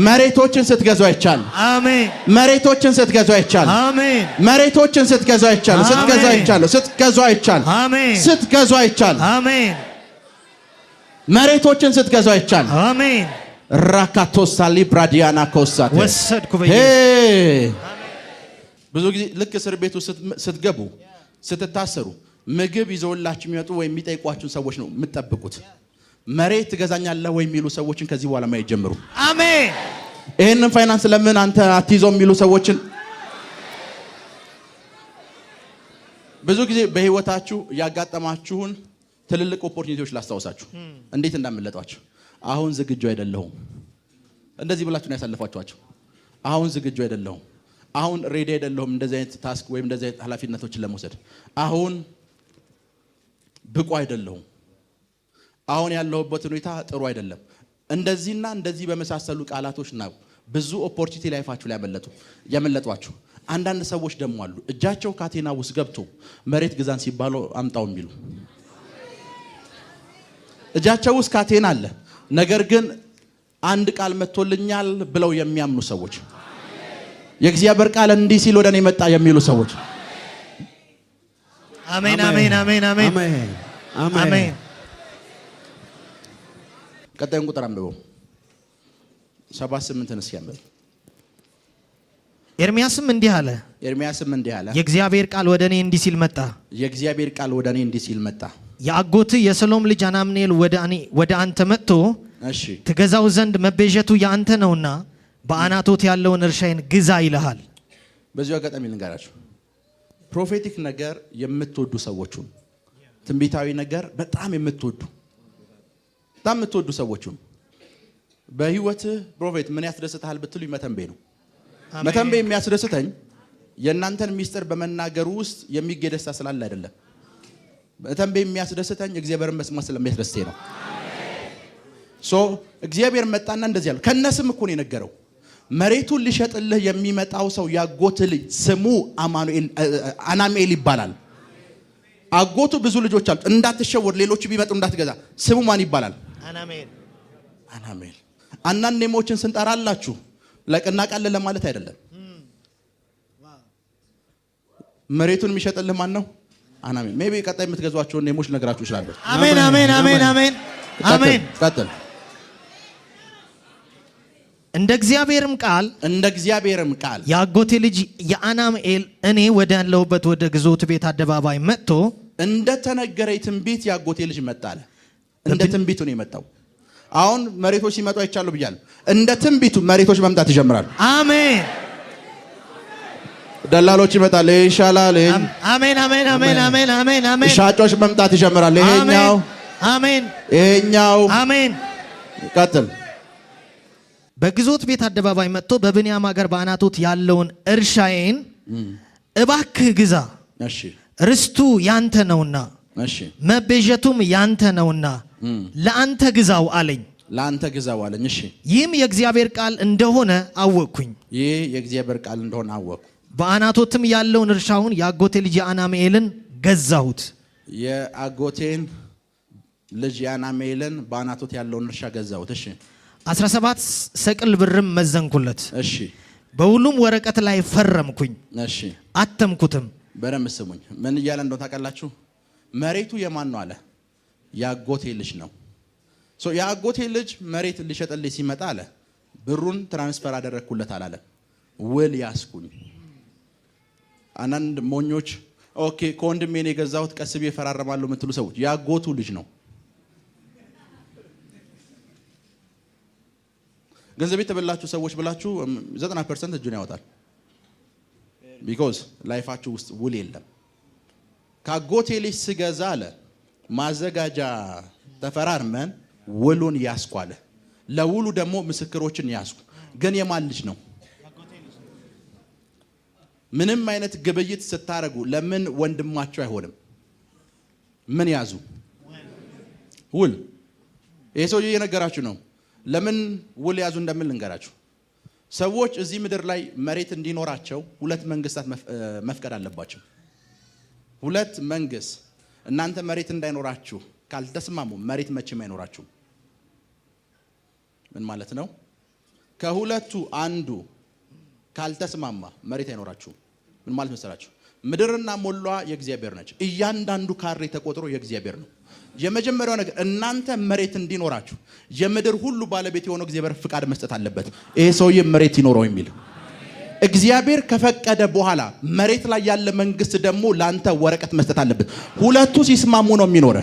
Speaker 1: መሬቶችን ስትገዙ አይቻለሁ።
Speaker 2: አሜን።
Speaker 1: መሬቶችን ስትገዙ አይቻለሁ።
Speaker 2: አሜን።
Speaker 1: መሬቶችን ስትገዙ አይቻለሁ።
Speaker 2: አሜን።
Speaker 1: መሬቶችን ስትገዙ አይቻለሁ።
Speaker 2: አሜን።
Speaker 1: ራካቶሳ ሊብራዲያና ኮሳተ
Speaker 2: ወሰድኩ።
Speaker 1: ብዙ ጊዜ ልክ እስር ቤቱ ስትገቡ ስትታሰሩ ምግብ ይዘውላችሁ የሚመጡ ወይ የሚጠይቋችሁን ሰዎች ነው የምትጠብቁት። መሬት ትገዛኛለህ ወይ የሚሉ ሰዎችን ከዚህ በኋላ ማየት ጀምሩ።
Speaker 2: አሜን።
Speaker 1: ይሄንን ፋይናንስ ለምን አንተ አትይዘው የሚሉ ሰዎችን ብዙ ጊዜ በህይወታችሁ ያጋጠማችሁን ትልልቅ ኦፖርቹኒቲዎች ላስታውሳችሁ እንዴት እንዳመለጧችሁ። አሁን ዝግጁ አይደለሁም፣ እንደዚህ ብላችሁ ነው ያሳልፏችኋቸው። አሁን ዝግጁ አይደለሁም፣ አሁን ሬዲ አይደለሁም እንደዚህ አይነት ታስክ ወይም እንደዚህ አይነት ኃላፊነቶችን ለመውሰድ። አሁን ብቁ አይደለሁም፣ አሁን ያለሁበት ሁኔታ ጥሩ አይደለም። እንደዚህና እንደዚህ በመሳሰሉ ቃላቶች ነው ብዙ ኦፖርቹኒቲ ላይፋችሁ ላይ ያመለጧችሁ። አንዳንድ ሰዎች ደግሞ አሉ እጃቸው ካቴና ውስጥ ገብቶ መሬት ግዛን ሲባሉ አምጣው የሚሉ እጃቸው ውስጥ ካቴና አለ፣ ነገር ግን አንድ ቃል መጥቶልኛል ብለው የሚያምኑ ሰዎች፣ የእግዚአብሔር ቃል እንዲህ ሲል ወደ እኔ መጣ የሚሉ ሰዎች።
Speaker 2: አሜን አሜን አሜን አሜን አሜን።
Speaker 1: ቀጣዩን ቁጥር አንብበው 78ን እስኪ አንብበው።
Speaker 2: ኤርምያስም እንዲህ አለ፣ የእግዚአብሔር ቃል ወደ እኔ እንዲህ ሲል መጣ፣ የአጎትህ የሰሎም ልጅ አናምኔል ወደ አንተ መጥቶ ትገዛው ዘንድ መቤዠቱ የአንተ ነውና በአናቶት ያለውን እርሻዬን ግዛ ይልሃል።
Speaker 1: በዚሁ አጋጣሚ ልንገራችሁ፣ ፕሮፌቲክ ነገር የምትወዱ ሰዎችን፣ ትንቢታዊ ነገር በጣም የምትወዱ ሰዎችን በህይወትህ ፕሮፌት ምን ያስደስታል ብትሉ መተንበይ ነው። መተንበይ የሚያስደስተኝ የእናንተን ሚስጥር በመናገሩ ውስጥ የሚገኝ ደስታ ስላለ አይደለም። መተንበይ የሚያስደስተኝ እግዚአብሔርን መስማት ስለሚያስደስተኝ ነው። እግዚአብሔር መጣና እንደዚህ ያለው ከነስም እኮ ነው የነገረው። መሬቱን ሊሸጥልህ የሚመጣው ሰው ያጎት ልጅ ስሙ አናምኤል ይባላል። አጎቱ ብዙ ልጆች አሉት። እንዳትሸወድ፣ ሌሎች ቢመጡ እንዳትገዛ። ስሙ ማን ይባላል? አናምኤል። አንዳንድ ኔሞችን ስንጠራላችሁ ለቅና ቃል ለማለት አይደለም። መሬቱን የሚሸጥልህ ማን ነው? አናምኤል። ሜቢ ቀጣይ የምትገዟቸውን ኔሞች ነግራችሁ ይችላል።
Speaker 2: አሜን አሜን አሜን አሜን አሜን።
Speaker 1: ቀጥል።
Speaker 2: እንደ እግዚአብሔርም ቃል የአጎቴ ልጅ የአናምኤል እኔ ወደ ያለሁበት ወደ ግዞት ቤት አደባባይ መጥቶ
Speaker 1: እንደ ተነገረኝ ትንቢት የአጎቴ ልጅ መጣ አለ። እንደ ትንቢቱ ነው የመጣው። አሁን መሬቶች ሲመጡ አይቻሉ ብያለሁ። እንደ ትንቢቱ መሬቶች መምጣት ይጀምራሉ።
Speaker 2: አሜን።
Speaker 1: ደላሎች ይመጣል፣ ይሻላል።
Speaker 2: አሜን አሜን አሜን አሜን አሜን አሜን።
Speaker 1: ሻጮች መምጣት ይጀምራል። ይሄኛው
Speaker 2: አሜን፣
Speaker 1: ይሄኛው
Speaker 2: አሜን።
Speaker 1: ቀጥል።
Speaker 2: በግዞት ቤት አደባባይ መጥቶ በብንያም ሀገር በአናቶት ያለውን እርሻዬን እባክህ ግዛ፣ ርስቱ ያንተ ነውና መቤዠቱም ያንተ ነውና ለአንተ ግዛው አለኝ። እሺ፣ ይህም የእግዚአብሔር ቃል እንደሆነ አወቅኩኝ። በአናቶትም ያለውን እርሻውን የአጎቴ ልጅ የአናምኤልን ገዛሁት።
Speaker 1: የአጎቴን ልጅ የአናምኤልን በአናቶት ያለውን እርሻ ገዛሁት። እሺ፣
Speaker 2: 17 ሰቅል ብርም መዘንኩለት።
Speaker 1: እሺ፣
Speaker 2: በሁሉም ወረቀት ላይ ፈረምኩኝ።
Speaker 1: እሺ፣
Speaker 2: አተምኩትም።
Speaker 1: በደንብ ስሙኝ። ምን እያለ እንደው ታውቃላችሁ? መሬቱ የማን ነው አለ? የአጎቴ ልጅ ነው። የአጎቴ ልጅ መሬት ሊሸጥልኝ ሲመጣ አለ ብሩን ትራንስፈር አደረግኩለት አላለም። ውል ያስኩኝ። አንዳንድ ሞኞች ኦኬ ከወንድሜ ነው የገዛሁት ቀስ ብዬ እፈራረማለሁ የምትሉ ሰዎች ያጎቱ ልጅ ነው። ገንዘብ የተበላችሁ ሰዎች ብላችሁ 90% እጁን ያወጣል። ቢኮዝ ላይፋችሁ ውስጥ ውል የለም። ካጎቴ ልጅ ስገዛ አለ ማዘጋጃ ተፈራርመን ውሉን ያስኳለ ለውሉ ደግሞ ምስክሮችን ያስኩ። ግን የማን ልጅ ነው? ምንም አይነት ግብይት ስታረጉ ለምን ወንድማችሁ አይሆንም? ምን ያዙ? ውል። ይሄ ሰውዬ እየነገራችሁ ነው። ለምን ውል ያዙ እንደምን ልንገራችሁ። ሰዎች እዚህ ምድር ላይ መሬት እንዲኖራቸው ሁለት መንግስታት መፍቀድ አለባቸው። ሁለት መንግስት እናንተ መሬት እንዳይኖራችሁ ካልተስማሙ መሬት መቼም አይኖራችሁ። ምን ማለት ነው? ከሁለቱ አንዱ ካልተስማማ መሬት አይኖራችሁ። ምን ማለት መሰላችሁ? ምድርና ሞሏ የእግዚአብሔር ነች። እያንዳንዱ ካሬ ተቆጥሮ የእግዚአብሔር ነው። የመጀመሪያው ነገር እናንተ መሬት እንዲኖራችሁ የምድር ሁሉ ባለቤት የሆነው እግዚአብሔር ፍቃድ መስጠት አለበት። ይሄ ሰውዬ መሬት ይኖረው የሚል እግዚአብሔር ከፈቀደ በኋላ መሬት ላይ ያለ መንግስት ደግሞ ላንተ ወረቀት መስጠት አለበት። ሁለቱ ሲስማሙ ነው የሚኖረ።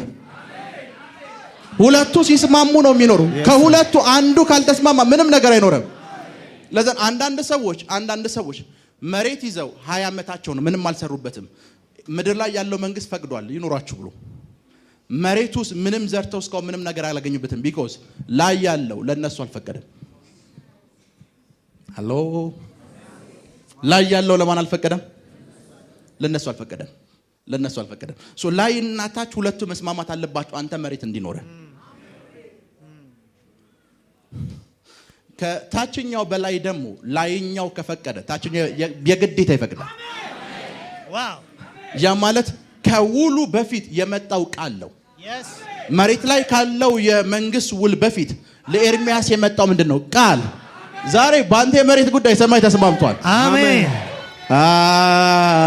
Speaker 1: ሁለቱ ሲስማሙ ነው የሚኖሩ። ከሁለቱ አንዱ ካልተስማማ ምንም ነገር አይኖርም። ለዛ አንዳንድ ሰዎች መሬት ይዘው 20 ዓመታቸው ነው ምንም አልሰሩበትም። ምድር ላይ ያለው መንግስት ፈቅዷል ይኖራችሁ ብሎ መሬቱ ውስጥ ምንም ዘርተው እስካሁን ምንም ነገር አላገኙበትም። ቢኮዝ ላይ ያለው ለነሱ አልፈቀደም። ሃሎ ላይ ያለው ለማን አልፈቀደም? ለነሱ አልፈቀደም። ሶ ላይ እና ታች ሁለቱ መስማማት አለባቸው አንተ መሬት እንዲኖር። ከታችኛው በላይ ደግሞ ላይኛው ከፈቀደ ታችኛው የግዴታ ይፈቅዳል። ዋው! ያ ማለት ከውሉ በፊት የመጣው ቃል ነው። መሬት ላይ ካለው የመንግስት ውል በፊት ለኤርሚያስ የመጣው ምንድነው? ቃል። ዛሬ በአንተ የመሬት ጉዳይ ሰማይ ተስማምቷል።
Speaker 2: አሜን።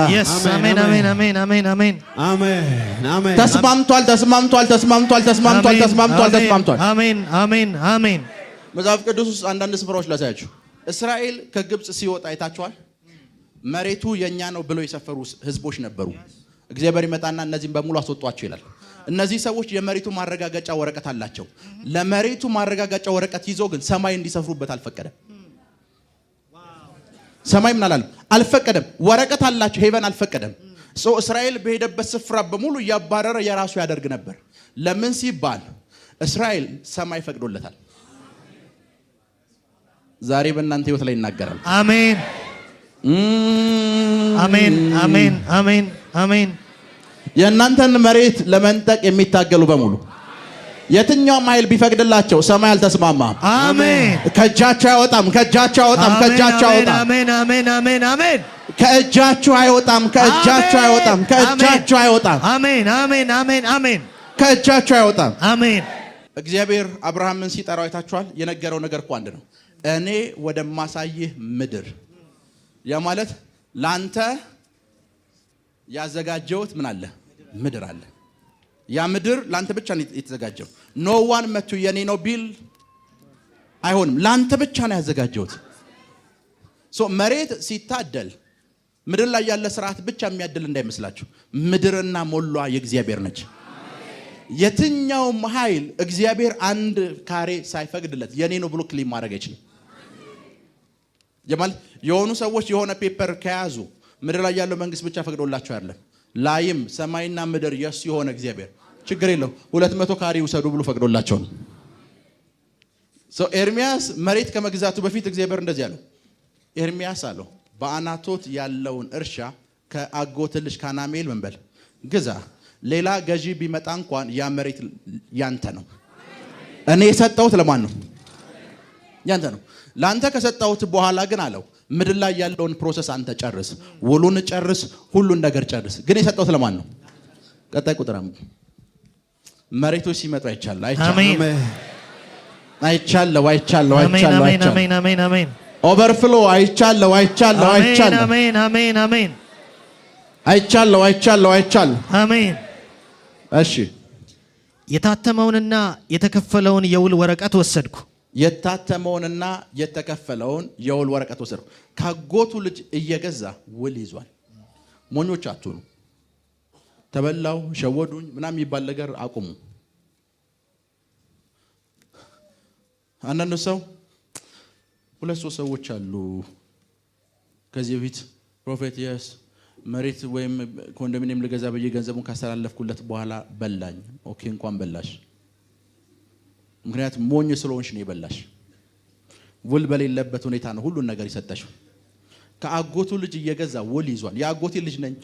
Speaker 2: Yes, amen, amen, amen, amen, amen.
Speaker 3: Amen.
Speaker 1: ተስማምቷል።
Speaker 2: አሜን፣ አሜን፣ አሜን።
Speaker 1: መጽሐፍ ቅዱስ ውስጥ አንዳንድ ስፍራዎች ላሳያችሁ። እስራኤል ከግብጽ ሲወጣ አይታችኋል። መሬቱ የኛ ነው ብለው የሰፈሩ ህዝቦች ነበሩ። እግዚአብሔር ይመጣና እነዚህን በሙሉ አስወጧቸው ይላል። እነዚህ ሰዎች የመሬቱ ማረጋገጫ ወረቀት አላቸው። ለመሬቱ ማረጋገጫ ወረቀት ይዞ ግን ሰማይ እንዲሰፍሩበት አልፈቀደም። ሰማይ ምን አላለም? አልፈቀደም። ወረቀት አላቸው፣ ሄቨን አልፈቀደም። እስራኤል በሄደበት ስፍራ በሙሉ ያባረረ የራሱ ያደርግ ነበር። ለምን ሲባል እስራኤል ሰማይ ፈቅዶለታል። ዛሬ በእናንተ ህይወት ላይ ይናገራል።
Speaker 2: አሜን፣ አሜን፣ አሜን፣ አሜን፣ አሜን።
Speaker 1: የእናንተን መሬት ለመንጠቅ የሚታገሉ በሙሉ የትኛውም ኃይል ቢፈቅድላቸው ሰማይ አልተስማማም።
Speaker 2: አሜን።
Speaker 1: ከእጃቸው አይወጣም።
Speaker 2: አሜን፣ አሜን፣ አሜን፣ አሜን።
Speaker 1: ከእጃችሁ አይወጣም።
Speaker 2: አሜን፣ አሜን፣ አሜን፣ አሜን።
Speaker 1: ከእጃችሁ አይወጣም።
Speaker 2: አሜን።
Speaker 1: እግዚአብሔር አብርሃምን ሲጠራው አይታችኋል። የነገረው ነገር እኮ አንድ ነው። እኔ ወደ ማሳይህ ምድር። ያ ማለት ላንተ ያዘጋጀሁት ምን አለ? ምድር አለ። ያ ምድር ላንተ ብቻ ነው የተዘጋጀው። ኖ ዋን መቱ የኔ ነው ቢል አይሆንም። ላንተ ብቻ ነው ያዘጋጀሁት። መሬት ሲታደል ምድር ላይ ያለ ስርዓት ብቻ የሚያድል እንዳይመስላችሁ። ምድርና ሞሏ የእግዚአብሔር ነች። የትኛውም ኃይል እግዚአብሔር አንድ ካሬ ሳይፈቅድለት የኔ ነው ብሎ ክሊም ማድረግ አይችልም። የማለት የሆኑ ሰዎች የሆነ ፔፐር ከያዙ ምድር ላይ ያለው መንግስት ብቻ ፈቅዶላቸው አይደለም። ላይም ሰማይና ምድር የሱ የሆነ እግዚአብሔር ችግር የለው 200 ካሬ ውሰዱ ብሎ ፈቅዶላቸው ነው። ኤርሚያስ መሬት ከመግዛቱ በፊት እግዚአብሔር እንደዚህ አለው። ኤርሚያስ አለው በአናቶት ያለውን እርሻ ከአጎት ልጅ ካናሜል መንበል ግዛ። ሌላ ገዢ ቢመጣ እንኳን ያ መሬት ያንተ ነው። እኔ የሰጠሁት ለማን ነው? ያንተ ነው። ላንተ ከሰጠሁት በኋላ ግን አለው ምድር ላይ ያለውን ፕሮሰስ አንተ ጨርስ፣ ውሉን ጨርስ፣ ሁሉን ነገር ጨርስ። ግን የሰጠሁት ለማን ነው? ቀጣይ ቁጥር መሬቶች ሲመጡ አይቻለሁ። ኦቨርፍሎ አይቻለሁ።
Speaker 2: አሜን።
Speaker 1: እሺ
Speaker 2: የታተመውንና የተከፈለውን የውል ወረቀት ወሰድኩ።
Speaker 1: የታተመውንና የተከፈለውን የውል ወረቀት ወሰድኩ። ካጎቱ ልጅ እየገዛ ውል ይዟል። ሞኞች አትሁኑ። ተበላው ሸወዱኝ ምናምን የሚባል ነገር አቁሙ። አንዳንድ ሰው 2-3 ሰዎች አሉ ከዚህ በፊት ፕሮፌት መሬት ወይም ኮንዶሚኒየም ልገዛ በየገንዘቡን ካስተላለፍኩለት በኋላ በላኝ። ኦኬ እንኳን በላሽ፣ ምክንያቱም ሞኝ ስለሆንሽ ነው የበላሽ። ውል በሌለበት ሁኔታ ነው ሁሉን ነገር ይሰጠሽው። ከአጎቱ ልጅ እየገዛ ውል ይዟል። የአጎቴ ልጅ ነኝ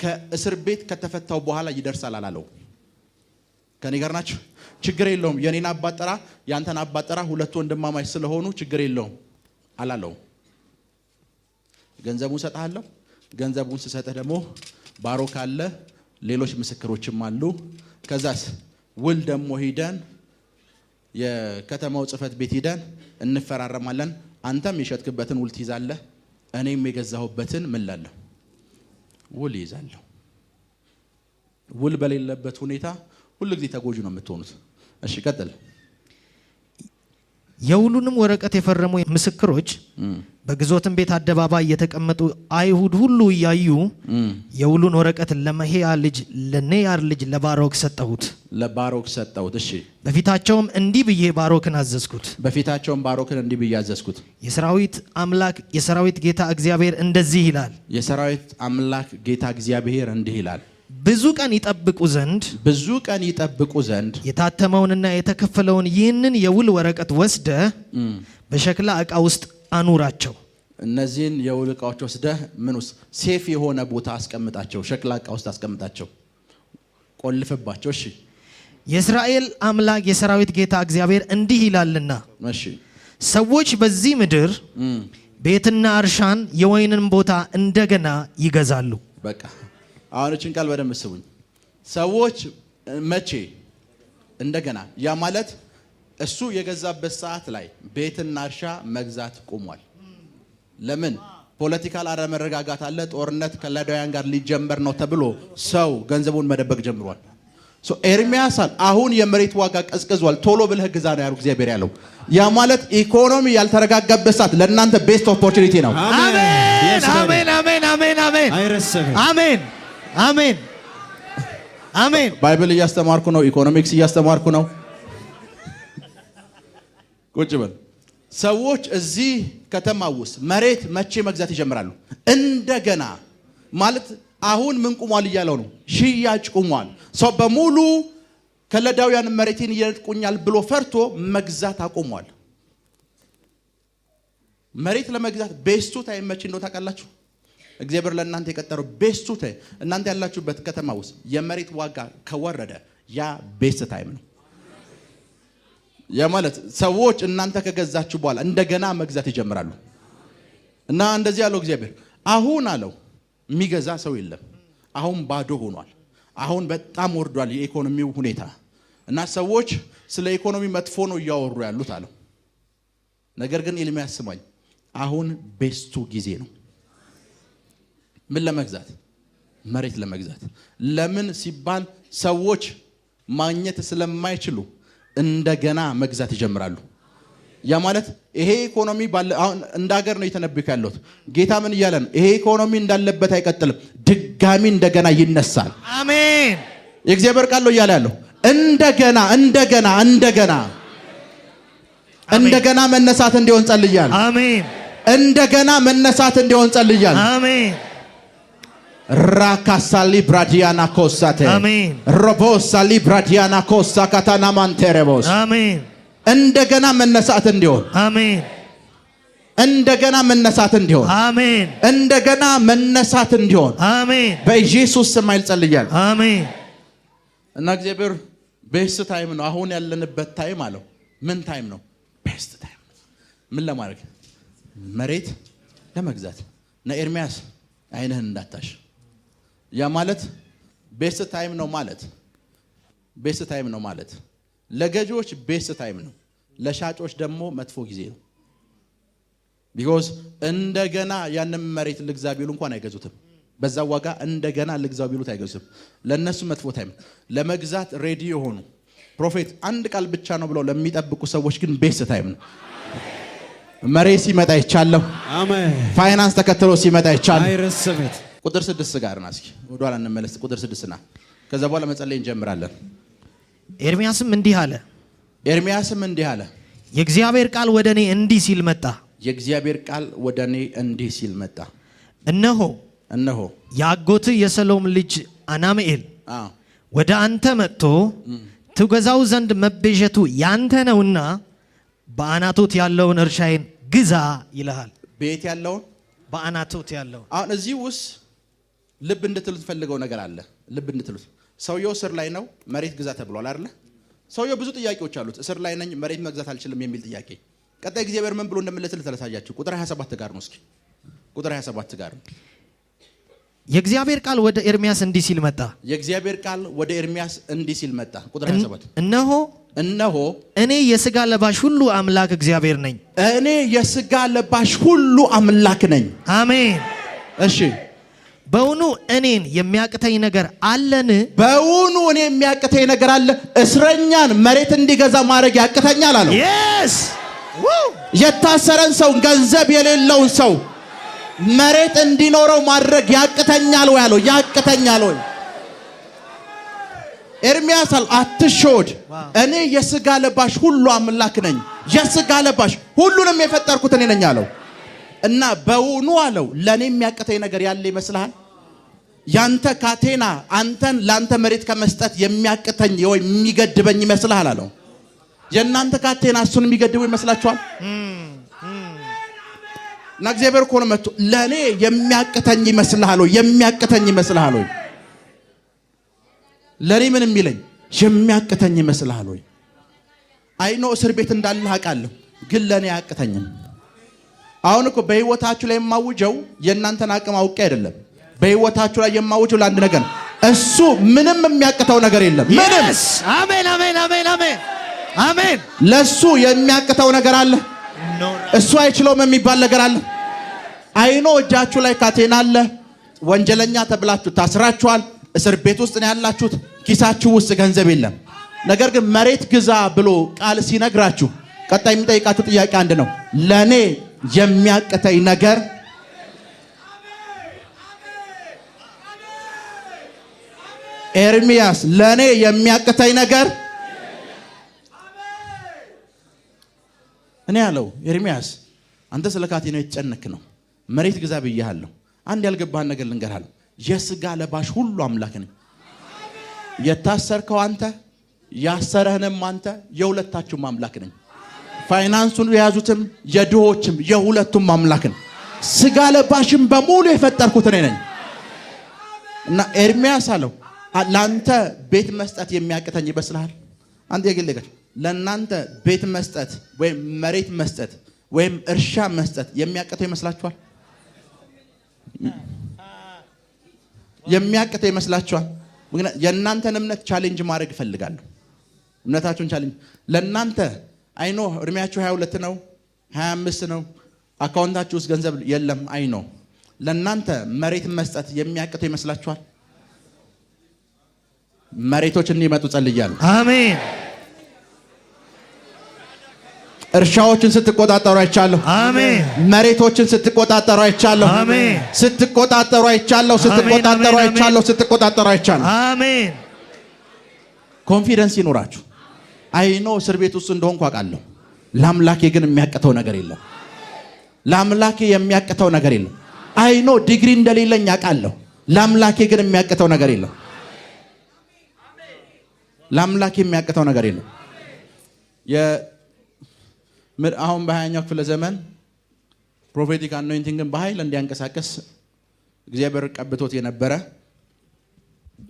Speaker 1: ከእስር ቤት ከተፈታው በኋላ ይደርሳል አላለው። ከኔ ጋር ናችሁ? ችግር የለውም የኔን አባጠራ ያንተን አባጠራ ሁለቱ ወንድማማች ስለሆኑ ችግር የለውም አላለው። ገንዘቡን ሰጣለሁ። ገንዘቡን ስሰጥህ ደግሞ ባሮክ አለ፣ ሌሎች ምስክሮችም አሉ። ከዛስ ውል ደግሞ ሄደን የከተማው ጽፈት ቤት ሄደን እንፈራረማለን። አንተም የሸጥክበትን ውል ትይዛለህ፣ እኔም የገዛሁበትን ምን ላለሁ ውል ይዛለሁ። ውል በሌለበት ሁኔታ ሁሉ ጊዜ ተጎጂ ነው የምትሆኑት። እሺ ቀጥል።
Speaker 2: የውሉንም ወረቀት የፈረሙ ምስክሮች በግዞትም ቤት አደባባይ የተቀመጡ አይሁድ ሁሉ እያዩ የውሉን ወረቀት ለመሄያ ልጅ ለኔያር ልጅ ለባሮክ ሰጠሁት።
Speaker 1: እሺ
Speaker 2: በፊታቸውም እንዲህ ብዬ ባሮክን አዘዝኩት። የሰራዊት አምላክ የሰራዊት ጌታ እግዚአብሔር እንደዚህ ይላል።
Speaker 1: የሰራዊት አምላክ ጌታ እግዚአብሔር እንዲህ ይላል።
Speaker 2: ብዙ ቀን ይጠብቁ ዘንድ የታተመውንና የተከፈለውን ይህንን የውል ወረቀት ወስደ በሸክላ ዕቃ ውስጥ አኑራቸው።
Speaker 1: እነዚህን የውል ዕቃዎች ወስደ ምን ውስጥ ሴፍ የሆነ ቦታ አስቀምጣቸው። ሸክላ ዕቃ ውስጥ አስቀምጣቸው፣ ቆልፍባቸው። እሺ
Speaker 2: የእስራኤል አምላክ የሰራዊት ጌታ እግዚአብሔር እንዲህ ይላልና
Speaker 1: እሺ
Speaker 2: ሰዎች በዚህ ምድር ቤትና እርሻን የወይንን ቦታ እንደገና ይገዛሉ።
Speaker 1: በቃ አሁን እችን ቃል በደንብ ስሙኝ። ሰዎች መቼ እንደገና፣ ያ ማለት እሱ የገዛበት ሰዓት ላይ ቤትና እርሻ መግዛት ቆሟል። ለምን? ፖለቲካል አለመረጋጋት አለ። ጦርነት ከለዳውያን ጋር ሊጀመር ነው ተብሎ ሰው ገንዘቡን መደበቅ ጀምሯል። ኤርሚያስ አሁን የመሬት ዋጋ ቀዝቅዟል፣ ቶሎ ብለህ ግዛ ነው ያለው እግዚአብሔር ያለው። ያ ማለት ኢኮኖሚ ያልተረጋጋበት ሰዓት ለእናንተ ቤስት ኦፖርቹኒቲ ነው።
Speaker 2: አሜን አሜን አሜን አሜን አሜን አሜን አሜን አሜን።
Speaker 1: ባይብል እያስተማርኩ ነው፣ ኢኮኖሚክስ እያስተማርኩ ነው። ቁጭ በል። ሰዎች እዚህ ከተማ ውስጥ መሬት መቼ መግዛት ይጀምራሉ? እንደገና ማለት አሁን ምን ቁሟል እያለው ነው? ሽያጭ ቁሟል። ሰው በሙሉ ከለዳውያን መሬትን ይነጥቁኛል ብሎ ፈርቶ መግዛት አቁሟል። መሬት ለመግዛት ቤስቱ ታይም መቼ እንደሆነ ታውቃላችሁ? እግዚአብሔር ለእናንተ የቀጠረው ቤስቱ ታይም እናንተ ያላችሁበት ከተማ ውስጥ የመሬት ዋጋ ከወረደ ያ ቤስት ታይም ነው። ያ ማለት ሰዎች እናንተ ከገዛችሁ በኋላ እንደገና መግዛት ይጀምራሉ። እና እንደዚህ ያለው እግዚአብሔር አሁን አለው የሚገዛ ሰው የለም። አሁን ባዶ ሆኗል። አሁን በጣም ወርዷል የኢኮኖሚው ሁኔታ እና ሰዎች ስለ ኢኮኖሚ መጥፎ ነው እያወሩ ያሉት አለው። ነገር ግን ኤርምያስ ስማኝ፣ አሁን ቤስቱ ጊዜ ነው። ምን ለመግዛት? መሬት ለመግዛት። ለምን ሲባል ሰዎች ማግኘት ስለማይችሉ እንደገና መግዛት ይጀምራሉ። ያ ማለት ይሄ ኢኮኖሚ አሁን እንደ ሀገር ነው የተነበየው ያለው። ጌታ ምን እያለ ነው? ይሄ ኢኮኖሚ እንዳለበት አይቀጥልም፣ ድጋሚ እንደገና ይነሳል።
Speaker 2: አሜን።
Speaker 1: የእግዚአብሔር ቃል ነው እያለ ያለው። እንደገና እንደገና እንደገና እንደገና መነሳት እንዲሆን ጸልያለሁ።
Speaker 2: አሜን።
Speaker 1: እንደገና መነሳት እንዲሆን ጸልያለሁ።
Speaker 2: አሜን።
Speaker 1: ራካሳሊ ብራዲያና ኮሳቴ
Speaker 2: አሜን።
Speaker 1: ሮቦሳሊ ብራዲያና ኮሳ ካታና ማንቴሬቦስ
Speaker 2: አሜን።
Speaker 1: እንደገና መነሳት እንዲሆን
Speaker 2: አሜን።
Speaker 1: እንደገና መነሳት እንዲሆን
Speaker 2: አሜን።
Speaker 1: እንደገና መነሳት እንዲሆን
Speaker 2: አሜን።
Speaker 1: በኢየሱስ ስም ጸልያለሁ።
Speaker 2: አሜን።
Speaker 1: እና እግዚአብሔር ቤስት ታይም ነው አሁን ያለንበት ታይም አለው። ምን ታይም ነው? ቤስት ታይም። ምን ለማድረግ? መሬት ለመግዛት። እና ኤርምያስ አይንህን እንዳታሽ። ያ ማለት ቤስት ታይም ነው ማለት ቤስት ታይም ነው ማለት ለገዢዎች ቤስት ታይም ነው፣ ለሻጮች ደግሞ መጥፎ ጊዜ ነው። ቢኮዝ እንደገና ያንን መሬት ልግዛ ቢሉ እንኳን አይገዙትም። በዛ ዋጋ እንደገና ልግዛው ቢሉት አይገዙትም። ለነሱ መጥፎ ታይም። ለመግዛት ሬዲ የሆኑ ፕሮፌት አንድ ቃል ብቻ ነው ብለው ለሚጠብቁ ሰዎች ግን ቤስት ታይም ነው። መሬት ሲመጣ ይቻለሁ።
Speaker 3: አሜን።
Speaker 1: ፋይናንስ ተከትሎ ሲመጣ ይቻለሁ።
Speaker 3: አይረስበት
Speaker 1: ቁጥር 6 ጋር ና እስኪ ወደ ኋላ እንመለስ። ቁጥር 6 ና ከዛ በኋላ መጸለይ እንጀምራለን።
Speaker 2: ኤርምያስም እንዲህ አለ የእግዚአብሔር ቃል ወደ እኔ እንዲህ ሲል መጣ እነሆ የአጎትህ የሰሎም ልጅ አናምኤል ወደ አንተ መጥቶ ትገዛው ዘንድ መቤዠቱ ያንተ ነውና በአናቶት ያለውን እርሻዬን ግዛ ይልሃል።
Speaker 1: ቤት ያለውን
Speaker 2: በአናቶት ያለው
Speaker 1: አሁን እዚህ ውስጥ ልብ እንድትሉት ፈልገው ነገር አለ። ልብ እንድትሉት ሰውየው እስር ላይ ነው። መሬት ግዛ ተብሏል አይደል? ሰውየው ብዙ ጥያቄዎች አሉት። እስር ላይ ነኝ፣ መሬት መግዛት አልችልም የሚል ጥያቄ። ቀጣይ እግዚአብሔር ምን ብሎ እንደመለሰለት ተለሳያችሁ። ቁጥር 27 ጋር ነው። እስኪ ቁጥር 27 ጋር ነው።
Speaker 2: የእግዚአብሔር ቃል ወደ ኤርምያስ እንዲህ ሲል መጣ። ቁጥር 27 እነሆ እኔ የሥጋ ለባሽ ሁሉ አምላክ እግዚአብሔር ነኝ። አሜን።
Speaker 1: እሺ
Speaker 2: በውኑ እኔን የሚያቅተኝ ነገር አለን?
Speaker 1: እስረኛን መሬት እንዲገዛ ማድረግ ያቅተኛል አለው። የታሰረን ሰው፣ ገንዘብ የሌለውን ሰው መሬት እንዲኖረው ማድረግ ያቅተኛል ወይ አለው። ያቅተኛል ወይ? ኤርምያስ አትሾድ፣ እኔ የሥጋ ለባሽ ሁሉ አምላክ ነኝ። የሥጋ ለባሽ ሁሉንም የፈጠርኩት እኔ ነኝ አለው። እና በውኑ አለው ለኔ የሚያቅተኝ ነገር ያለ ይመስልሃል? ያንተ ካቴና አንተን ላንተ መሬት ከመስጠት የሚያቅተኝ ወይ የሚገድበኝ ይመስልሃል አለው። የናንተ ካቴና እሱን የሚገድበው ይመስላችኋል? እና እግዚአብሔር እኮ ነው መጥቶ ለኔ የሚያቅተኝ ይመስልሃል ወይ? ለኔ ምን የሚለኝ የሚያቅተኝ ይመስልሃል ወይ? አይኖ እስር ቤት እንዳለ አውቃለሁ፣ ግን ለኔ አያቅተኝም። አሁን እኮ በህይወታችሁ ላይ የማውጀው የእናንተን አቅም አውቄ አይደለም። በህይወታችሁ ላይ የማውጀው ለአንድ ነገር ነው። እሱ ምንም የሚያቅተው ነገር የለም። ምንም።
Speaker 2: አሜን።
Speaker 1: ለሱ የሚያቅተው ነገር አለ? እሱ አይችለውም የሚባል ነገር አለ? አይኖ እጃችሁ ላይ ካቴና አለ። ወንጀለኛ ተብላችሁ ታስራችኋል። እስር ቤት ውስጥ ነው ያላችሁት። ኪሳችሁ ውስጥ ገንዘብ የለም። ነገር ግን መሬት ግዛ ብሎ ቃል ሲነግራችሁ ቀጣይ የሚጠይቃችሁ ጥያቄ አንድ ነው። ለኔ የሚያቅተኝ ነገር ኤርምያስ፣ ለኔ የሚያቅተኝ ነገር እኔ ያለው ኤርምያስ፣ አንተ ስለ ካቴና የተጨነክ ነው። መሬት ግዛ ብያለሁ። አንድ ያልገባህን ነገር ልንገርሃለሁ። የሥጋ ለባሽ ሁሉ አምላክ ነኝ። የታሰርከው አንተ፣ ያሰረህንም አንተ፣ የሁለታችሁም አምላክ ነኝ። ፋይናንሱን የያዙትም የድሆችም የሁለቱም አምላክ ነኝ። ሥጋ ለባሽም በሙሉ የፈጠርኩት እኔ ነኝ። እና ኤርምያስ አለው ለአንተ ቤት መስጠት የሚያቅተኝ ይመስልሃል? አንተ የግልገር ለእናንተ ቤት መስጠት ወይም መሬት መስጠት ወይም እርሻ መስጠት የሚያቅተው ይመስላችኋል? የሚያቅተው ይመስላችኋል? የእናንተን እምነት ቻሌንጅ ማድረግ እፈልጋለሁ። እምነታችሁን ቻሌንጅ ለእናንተ አይኖ እድሜያችሁ 22 ነው 25 ነው። አካውንታችሁ ውስጥ ገንዘብ የለም። አይኖ ለእናንተ መሬት መስጠት የሚያቅተው ይመስላችኋል? መሬቶች እንዲመጡ ጸልያለሁ።
Speaker 2: አሜን።
Speaker 1: እርሻዎችን ስትቆጣጠሩ አይቻለሁ።
Speaker 2: አሜን።
Speaker 1: መሬቶችን ስትቆጣጠሩ አይቻለሁ።
Speaker 2: አሜን።
Speaker 1: ስትቆጣጠሩ አይቻለሁ።
Speaker 2: አሜን።
Speaker 1: ኮንፊደንስ ይኖራችሁ። አይኖ እስር ቤት ውስጥ እንደሆንኩ አውቃለሁ። ለአምላኬ ግን የሚያቅተው ነገር የለም። አይኖ ዲግሪ እንደሌለኝ አውቃለሁ። ለአምላኬ ግን የሚያቅተው ነገር የለም። አሁን በ20ኛው ክፍለ ዘመን ፕሮፌቲክ አኖይንቲንግን በኃይል እንዲያንቀሳቀስ እግዚአብሔር ቀብቶት የነበረ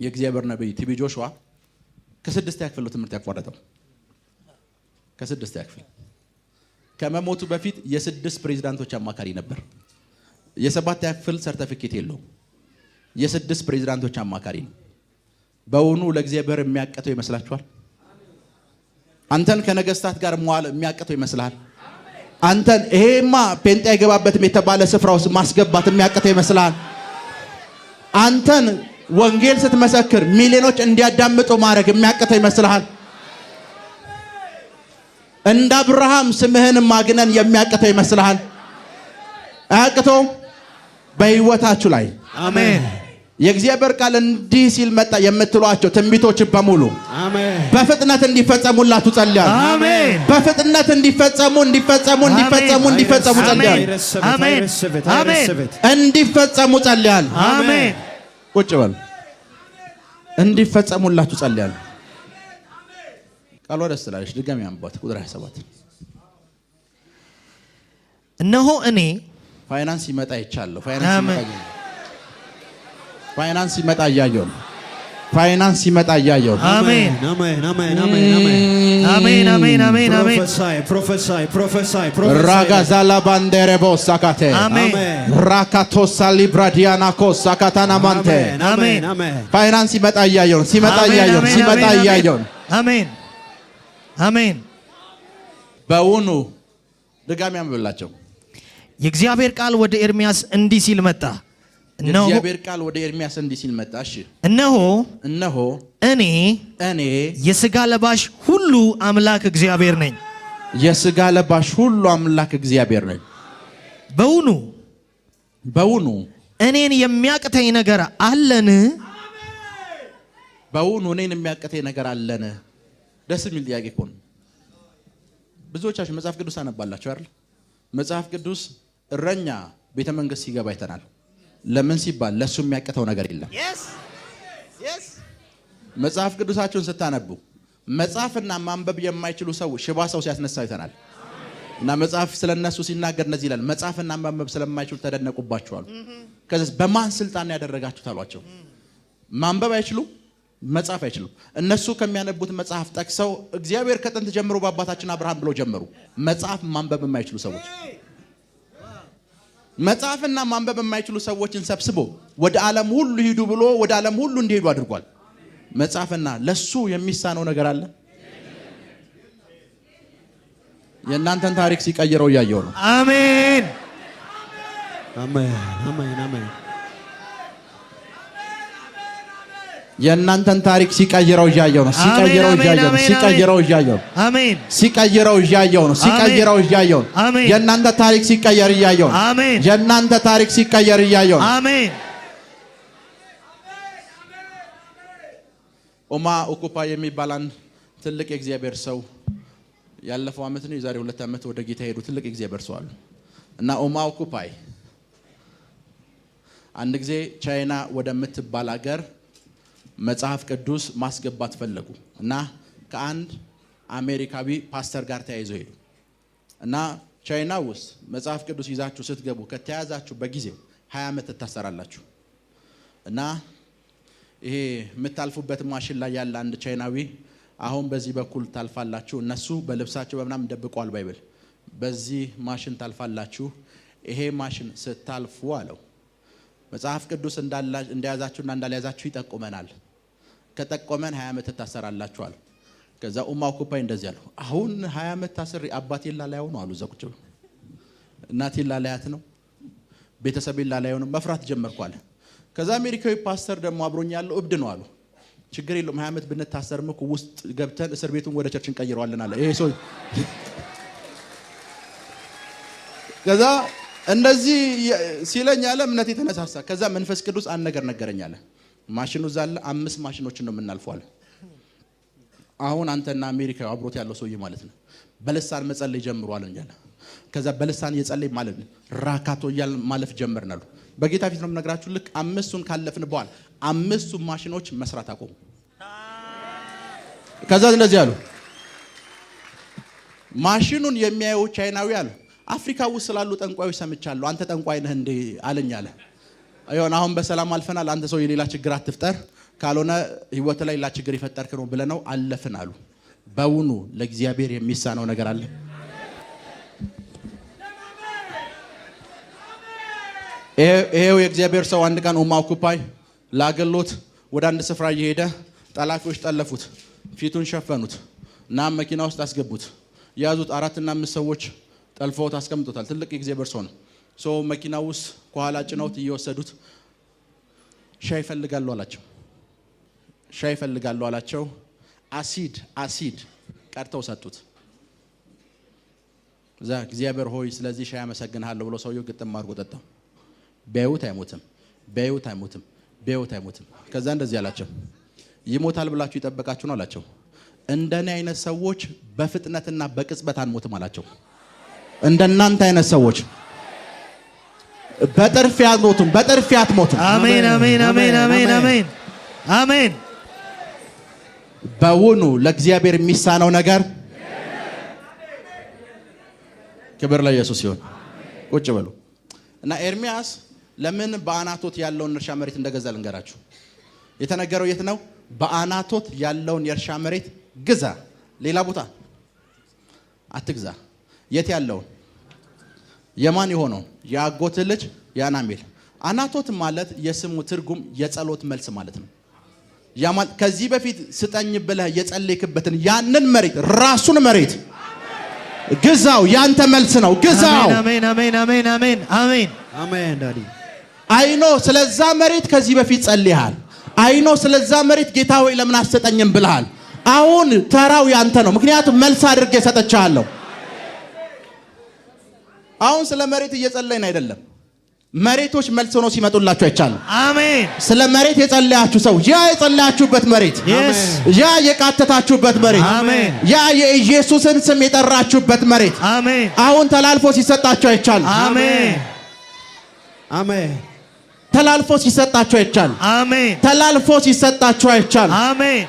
Speaker 1: የእግዚአብሔር ነብይ ቲቢ ጆሹዋ ከ6ኛ ክፍል ትምህርት ያቋረጠው። ከ6ኛ ክፍል ከመሞቱ በፊት የ6 ፕሬዝዳንቶች አማካሪ ነበር። የ7ኛ ክፍል ሰርቲፊኬት የለውም። የ6 ፕሬዝዳንቶች አማካሪ ነው። በውኑ ለእግዚአብሔር የሚያቅተው ይመስላችኋል? አንተን ከነገስታት ጋር መዋል የሚያቅተው ይመስልሃል? አንተን ይሄማ ጴንጤ አይገባበትም የተባለ ስፍራ ውስጥ ማስገባት የሚያቅተው ይመስልሃል? አንተን ወንጌል ስትመሰክር ሚሊዮኖች እንዲያዳምጡ ማድረግ የሚያቅተው ይመስልሃል? እንደ አብርሃም ስምህን ማግነን የሚያቅተው ይመስልሃል? አያቅተውም። በህይወታችሁ ላይ
Speaker 2: አሜን።
Speaker 1: የእግዚአብሔር ቃል እንዲህ ሲል መጣ የምትሏቸው ትንቢቶች በሙሉ
Speaker 3: አሜን
Speaker 1: በፍጥነት እንዲፈጸሙላችሁ ጸልያለሁ።
Speaker 2: አሜን።
Speaker 1: በፍጥነት እንዲፈጸሙ ጸልያለሁ።
Speaker 2: አሜን። አሜን።
Speaker 1: እንዲፈጸሙ ጸልያለሁ።
Speaker 2: አሜን።
Speaker 1: ቁጭ በሉ። እንዲፈጸሙላችሁ ጸልያለሁ። ቃሉ ደስ ይላልሽ። ድጋሚ አንብቧት። ቁጥር 27
Speaker 2: እነሆ እኔ
Speaker 1: ፋይናንስ ይመጣ ይቻለሁ። ፋይናንስ ይመጣ እያየሁ ነው። ፋይናንስ ይመጣ እያየሁ ነው።
Speaker 2: አሜን።
Speaker 3: አሜን አሜን አሜን አሜን
Speaker 2: አሜን። አሜን። አሜን። አሜን።
Speaker 3: ፕሮፌሳይ
Speaker 1: ራጋዛላ ባንዴሬቦ ሳካቴ
Speaker 2: አሜን።
Speaker 1: ራካቶሳ ሊብራዲያና ኮሳ ካታና ማንቴ
Speaker 3: አሜን አሜን
Speaker 1: ፋይናንስ ይመጣ እያየሁ ነው። ሲመጣ እያየሁ ነው።
Speaker 2: አሜን። አሜን።
Speaker 1: በውኑ ድጋሚ አንብብላቸው።
Speaker 2: የእግዚአብሔር ቃል ወደ ኤርሚያስ እንዲህ ሲል መጣ።
Speaker 1: የእግዚአብሔር ቃል ወደ ኤርሚያስ እንዲህ ሲል መጣ። እሺ እነሆ
Speaker 2: እኔ የሥጋ ለባሽ ሁሉ አምላክ እግዚአብሔር ነኝ።
Speaker 1: የሥጋ ለባሽ ሁሉ አምላክ እግዚአብሔር ነኝ። በውኑ
Speaker 2: እኔን የሚያቅተኝ ነገር አለን?
Speaker 1: በውኑ እኔን የሚያቅተኝ ነገር አለን? ደስ የሚል ጥያቄ እኮ ነው። ብዙዎቻችሁ መጽሐፍ ቅዱስ አነባላችሁ አይደል? መጽሐፍ ቅዱስ እረኛ ቤተ መንግስት ሲገባ አይተናል። ለምን ሲባል ለሱ የሚያቅተው ነገር የለም። መጽሐፍ ቅዱሳችሁን ስታነቡ መጽሐፍና ማንበብ የማይችሉ ሰዎች ሽባ ሰው ሲያስነሳ አይተናል። እና መጽሐፍ ስለነሱ ሲናገር እነዚህ ይላል፣ መጽሐፍና ማንበብ ስለማይችሉ ተደነቁባቸዋል። ከዚህ በማን ስልጣን ያደረጋችሁት አሏቸው። ማንበብ አይችሉም፣ መጽሐፍ አይችሉም። እነሱ ከሚያነቡት መጽሐፍ ጠቅሰው እግዚአብሔር ከጥንት ጀምሮ በአባታችን አብርሃም ብለው ጀመሩ። መጽሐፍ ማንበብ የማይችሉ ሰዎች መጽሐፍና ማንበብ የማይችሉ ሰዎችን ሰብስቦ ወደ ዓለም ሁሉ ሂዱ ብሎ ወደ ዓለም ሁሉ እንዲሄዱ አድርጓል። መጽሐፍና ለሱ የሚሳነው ነገር አለ? የእናንተን ታሪክ ሲቀይረው እያየው ነው።
Speaker 2: አሜን
Speaker 3: አሜን አሜን አሜን
Speaker 1: የእናንተን ታሪክ ሲቀይረው እያየው ነው። ሲቀይረው እያየው ነው።
Speaker 2: አሜን።
Speaker 1: ሲቀይረው እያየው ነው። የእናንተ ታሪክ ሲቀየር እያየው ነው።
Speaker 2: አሜን።
Speaker 1: የእናንተ ታሪክ ሲቀየር እያየው ነው።
Speaker 2: አሜን።
Speaker 1: ኦማ ኦኩፓ የሚባል አንድ ትልቅ የእግዚአብሔር ሰው ያለፈው ዓመት ነው የዛሬ 2 ዓመት ወደ ጌታ ሄዱ። ትልቅ የእግዚአብሔር ሰው አሉ እና ኦማ ኦኩፓይ አንድ ጊዜ ቻይና ወደምትባል ሀገር መጽሐፍ ቅዱስ ማስገባት ፈለጉ እና ከአንድ አሜሪካዊ ፓስተር ጋር ተያይዘው ሄዱ እና ቻይና ውስጥ መጽሐፍ ቅዱስ ይዛችሁ ስትገቡ ከተያዛችሁ በጊዜው 20 ዓመት ትታሰራላችሁ እና ይሄ የምታልፉበት ማሽን ላይ ያለ አንድ ቻይናዊ አሁን በዚህ በኩል ታልፋላችሁ፣ እነሱ በልብሳቸው በመናም ደብቀዋል ባይብል፣ በዚህ ማሽን ታልፋላችሁ፣ ይሄ ማሽን ስታልፉ አለው መጽሐፍ ቅዱስ እንደያዛችሁና እንዳልያዛችሁ ይጠቁመናል፣ ከጠቆመን 20 ዓመት ታሰራላችሁ አለ። ከዛ ኡማው ኩፓይ እንደዚህ አለው፣ አሁን 20 ዓመት ታስሬ አባቴን ላላየው ነው አሉ። ዘቁጭ እናቴን ላላያት ነው፣ ቤተሰቤን ላላየው ነው፣ መፍራት ጀመርኩ አለ። ከዛ አሜሪካዊ ፓስተር ደግሞ አብሮኝ ያለው እብድ ነው አሉ። ችግር የለውም 20 ዓመት ብንታሰርም እኮ ውስጥ ገብተን እስር ቤቱን ወደ ቸርች እንቀይረዋለን አለ። ይሄ ሰው ከዛ እንደዚህ ሲለኝ አለ እምነቴ ተነሳሳ። ከዛ መንፈስ ቅዱስ አንድ ነገር ነገረኝ አለ። ማሽኑ ዛለ 5 ማሽኖችን ነው የምናልፈው አለ። አሁን አንተና አሜሪካዊ አብሮት ያለው ሰውዬ ማለት ነው በልሳን መጸለይ ጀምሯል እንጂ አለ። ከዛ በልሳን እየጸለይ ማለት ራካቶ እያል ማለፍ ጀመርናል። በጌታ ፊት ነው የምነግራችሁ። ልክ 5ቱን ካለፍን በኋላ 5ቱ ማሽኖች መስራት አቆሙ። ከዛ እንደዚህ አሉ፣ ማሽኑን የሚያየው ቻይናዊ አለ አፍሪካ ውስጥ ስላሉ ጠንቋዮች ሰምቻለሁ፣ አንተ ጠንቋይ ነህ እንዴ አለኝ አለ። አይሆን አሁን በሰላም አልፈናል፣ አንተ ሰው የሌላ ችግር አትፍጠር፣ ካልሆነ ህይወት ላይ ሌላ ችግር ይፈጠርክ ነው ብለነው አለፍን አሉ። በውኑ ለእግዚአብሔር የሚሳነው ነገር አለ? ይሄው የእግዚአብሔር ሰው አንድ ቀን ኡማ ኦኩፓይ ላገሎት ወደ አንድ ስፍራ እየሄደ ጠላፊዎች ጠለፉት፣ ፊቱን ሸፈኑት እና መኪና ውስጥ አስገቡት። ያዙት 4 እና 5 ሰዎች ጠልፈውት አስቀምጦታል። ትልቅ የእግዚአብሔር ሰው ነው። ሰው መኪና ውስጥ ከኋላ ጭነውት እየወሰዱት ሻይ ፈልጋሉ አላቸው። አሲድ ቀርተው ሰጡት። እግዚአብሔር ሆይ ስለዚህ ሻይ አመሰግንሃለሁ ብሎ ሰውየው ግጥም አድርጎ ጠጣው። ቢያዩት አይሞትም፣ በሕይወት አይሞትም። ከዛ እንደዚህ አላቸው፣ ይሞታል ብላችሁ ይጠበቃችሁ ነው አላቸው። እንደኔ አይነት ሰዎች በፍጥነትና በቅጽበት አንሞትም አላቸው። እንደናንተ አይነት ሰዎች በጥርፊያ አትሞቱም።
Speaker 2: አሜን አሜን አሜን አሜን አሜን አሜን።
Speaker 1: በውኑ ለእግዚአብሔር የሚሳነው ነገር? ክብር ለኢየሱስ ይሁን። ቁጭ በሉ እና ኤርሚያስ ለምን በአናቶት ያለውን እርሻ መሬት እንደገዛ ልንገራችሁ። የተነገረው የት ነው? በአናቶት ያለውን የእርሻ መሬት ግዛ፣ ሌላ ቦታ አትግዛ። የት ያለውን? የማን የሆነው? የአጎት ልጅ የአናሜል። አናቶት ማለት የስሙ ትርጉም የጸሎት መልስ ማለት ነው። ከዚህ በፊት ስጠኝ ብለህ የጸለይክበትን ያንን መሬት ራሱን መሬት ግዛው። ያንተ መልስ ነው። ግዛው።
Speaker 2: አሜን አሜን አሜን አሜን አሜን
Speaker 3: አሜን። ዳዲ
Speaker 1: አይኖ ስለዛ መሬት ከዚህ በፊት ጸልይሃል። አይኖ ስለዛ መሬት ጌታ ሆይ ለምን አሰጠኝም ብለሃል። አሁን ተራው ያንተ ነው። ምክንያቱም መልስ አድርጌ ሰጥቻለሁ። አሁን ስለ መሬት እየጸለይን አይደለም። መሬቶች መልስ ሆኖ ሲመጡላችሁ አይቻልም።
Speaker 2: አሜን።
Speaker 1: ስለ መሬት የጸለያችሁ ሰው ያ የጸለያችሁበት መሬት፣ ያ የቃተታችሁበት መሬት፣ ያ የኢየሱስን ስም የጠራችሁበት መሬት አሁን ተላልፎ ሲሰጣችሁ አይቻልም።
Speaker 2: አሜን
Speaker 3: አሜን።
Speaker 1: ተላልፎ ሲሰጣችሁ አይቻልም።
Speaker 2: አሜን።
Speaker 1: ተላልፎ ሲሰጣችሁ አይቻልም።
Speaker 2: አሜን።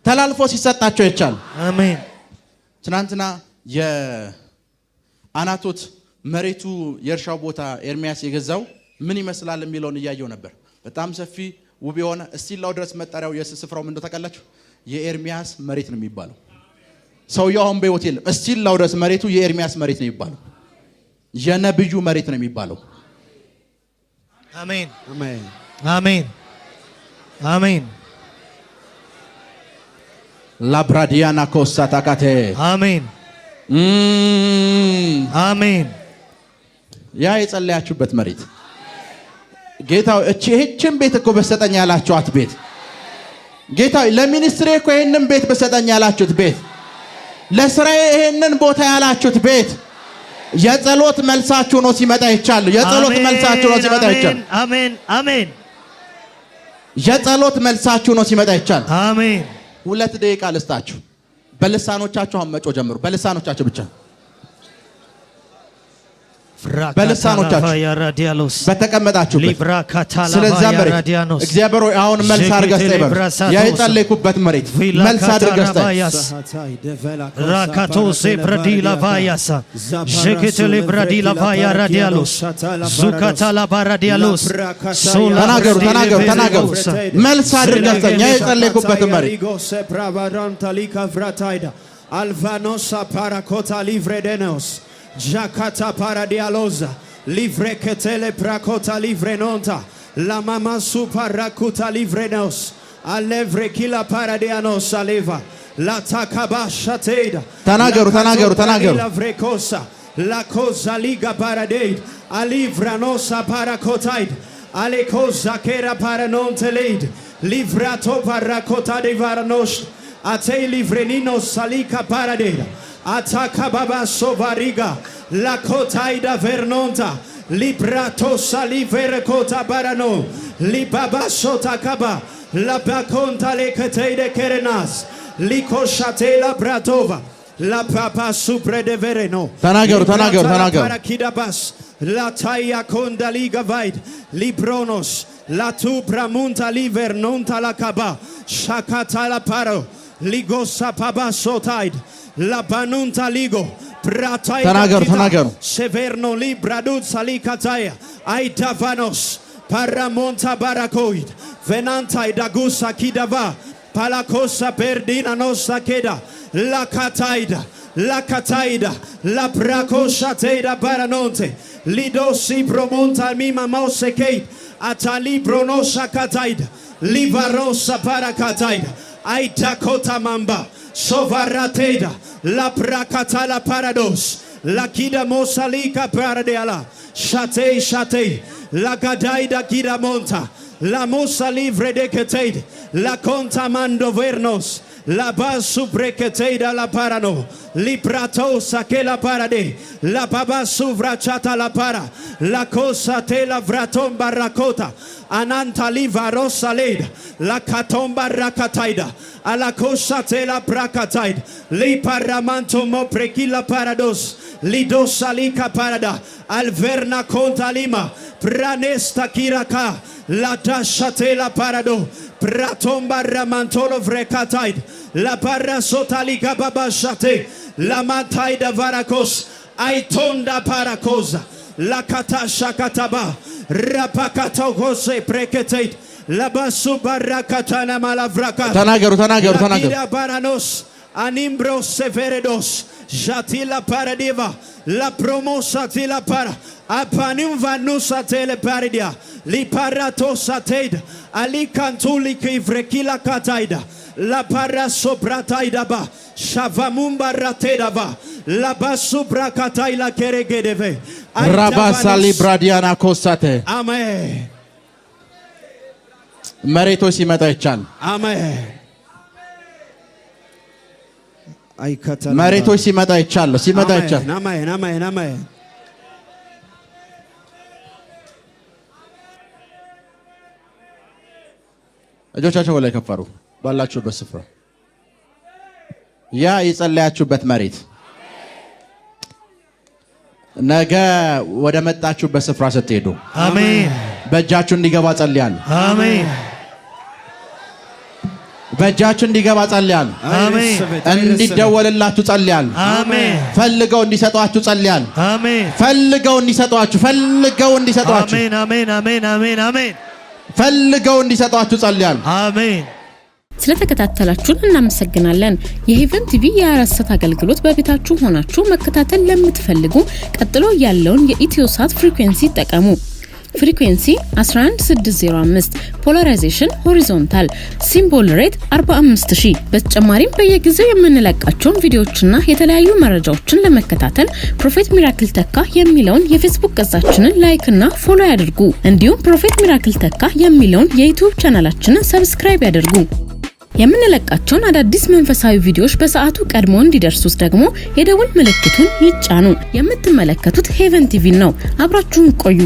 Speaker 1: ተላልፎ ሲሰጣችሁ አይቻልም።
Speaker 2: አሜን።
Speaker 1: ትናንትና የአናቶት መሬቱ የእርሻው ቦታ ኤርሚያስ የገዛው ምን ይመስላል የሚለውን እያየው ነበር። በጣም ሰፊ ውብ የሆነ እስቲላው ድረስ መጠሪያው ስፍራው ምን እንደተቀላችሁ የኤርሚያስ መሬት ነው የሚባለው። ሰውየው አሁን በሕይወት የለም። እስቲላው ድረስ መሬቱ የኤርሚያስ መሬት ነው የሚባለው። የነብዩ መሬት ነው የሚባለው።
Speaker 2: አሜን
Speaker 3: አሜን
Speaker 2: አሜን አሜን።
Speaker 1: ላብራዲያና ኮሳ ታካቴ
Speaker 2: አሜን አሜን።
Speaker 1: ያ የጸለያችሁበት መሬት ጌታ እቺን ቤት እኮ በሰጠኝ ያላችኋት ቤት ጌታ ለሚኒስትሪ እኮ ይሄንን ቤት በሰጠኝ ያላችሁት ቤት ለስራዬ ይሄንን ቦታ ያላችሁት ቤት የጸሎት መልሳችሁ ነው ሲመጣ ይቻል። የጸሎት መልሳችሁ ነው ሲመጣ ይቻል።
Speaker 2: አሜን አሜን።
Speaker 1: የጸሎት መልሳችሁ ነው ሲመጣ ይቻል።
Speaker 2: አሜን።
Speaker 1: 2 ደቂቃ ልስጣችሁ። በልሳኖቻችሁ አመጮ ጀምሩ። በልሳኖቻችሁ ብቻ በልሳኖቻችሁ በተቀመጣችሁበት ስለዛ መሬት እግዚአብሔር ሆይ አሁን መልስ አድርገህ ስጠኝ በሉ። ያ የጸለይኩበት መሬት መልስ አድርገህ ስጠኝ።
Speaker 2: ራካቶ ሴፕረዲ ላቫያሳ ጀከቴሌ ብራዲ ላቫያ ራዲያሎስ ዙካታ ላባራዲያሎስ
Speaker 1: ተናገሩ። መልስ አድርገህ ስጠኝ። ያ የጸለይኩበት መሬት
Speaker 3: አልቫኖሳ ፓራኮታ ሊቭሬደኖስ Jakata paradialosa livre ketele prakota livre nonta la mama suparakuta livre nos alevre kila paradianos aleva la takabasha teda
Speaker 1: ተናገሩ
Speaker 3: la vrekosa la cosa liga paradid alivra nosa parakotaid alekosa kera paranontelid livrato parakota de varanos ate livrenino salika paradida Ataka baba sovariga la kotaida vernonta librato salivere kota barano li baba sotakaba la bakonta le keteide kerenas li koshatela bratova la papa supre de vereno
Speaker 1: ተናገሩ
Speaker 3: parakidabas la taya konda liga vaid libronos la tu bramunta livernonta la kaba shakata la paro ligosa paba sotaid La banunta ligo pratai
Speaker 1: ተናገሩ
Speaker 3: severno libradut salikataya aitavanos paramonta barakoid venanta dagusa kidava palakosa perdina nosa keda la kataida la prakosa teda baranonte lidosi promonta mima mausekeit atali bronosa kataida livarosa parakataida aitakota mamba Sovarateda la prakata la parados la kida mosalika paradeala shate la gadaida kida monta la mosa livre de keted la conta mando vernos la basu breketeda la parano librato sakela parade la baba suvrachata la para la cosa te la vraton barakota ananta livarosa led la katomba rakataida ala cosa te la brakataid li paramanto mo prekila parados lidosa lika parada alverna conta lima pranesta kiraka la dasha te la parado pratomba ramantolo vrekataid la parra sotaliga babashate la mataida varakos aitonda parakosa la katasha kataba rapakato gose preketait la basu barakatana malavrakat
Speaker 1: ተናገሩ
Speaker 3: baranos animbro severedos jatila paradiva la promosa tila para apanim vanusa tele paradia li parato sated ali kantuli kivrekila kataida la para sobrataida ba shavamumba rateda ba la basubra kataila keregedeve
Speaker 1: ራባሳሊ ብራዲያና ኮሳተ
Speaker 3: amen
Speaker 1: መሬቶ ሲመጣ ይቻል
Speaker 3: amen
Speaker 1: መሬቶ ሲመጣ ይቻል
Speaker 3: amen amen amen
Speaker 1: እጆቻችሁ ላይ ከፈሩ ባላችሁበት ስፍራ ያ የጸለያችሁበት መሬት ነገ ወደ መጣችሁበት ስፍራ ስትሄዱ
Speaker 2: አሜን
Speaker 1: በእጃችሁ እንዲገባ ጸልያለሁ።
Speaker 2: አሜን
Speaker 1: በእጃችሁ እንዲገባ ጸልያለሁ።
Speaker 2: አሜን
Speaker 1: እንዲደወልላችሁ ጸልያለሁ።
Speaker 2: አሜን
Speaker 1: ፈልገው እንዲሰጧችሁ ጸልያለሁ።
Speaker 2: አሜን
Speaker 1: ፈልገው እንዲሰጧችሁ
Speaker 2: አሜን አሜን አሜን አሜን አሜን
Speaker 1: ፈልገው እንዲሰጧችሁ ጸልያለሁ።
Speaker 2: አሜን
Speaker 4: ስለተከታተላችሁን እናመሰግናለን። የሄቨን ቲቪ የአራሰት አገልግሎት በቤታችሁ ሆናችሁ መከታተል ለምትፈልጉ ቀጥሎ ያለውን የኢትዮሳት ፍሪኩዌንሲ ተጠቀሙ። ፍሪኩዌንሲ 11605 ፖላራይዜሽን ሆሪዞንታል ሲምቦል ሬት 45000። በተጨማሪም በየጊዜው የምንለቃቸውን ቪዲዮዎችና የተለያዩ መረጃዎችን ለመከታተል ፕሮፌት ሚራክል ተካ የሚለውን የፌስቡክ ገጻችንን ላይክ እና ፎሎ ያድርጉ። እንዲሁም ፕሮፌት ሚራክል ተካ የሚለውን የዩቲዩብ ቻናላችንን ሰብስክራይብ ያድርጉ። የምንለቃቸውን አዳዲስ መንፈሳዊ ቪዲዮዎች በሰዓቱ ቀድሞ እንዲደርሱት ደግሞ የደወል ምልክቱን ይጫኑ። የምትመለከቱት ሄቨን ቲቪ ነው። አብራችሁን ቆዩ።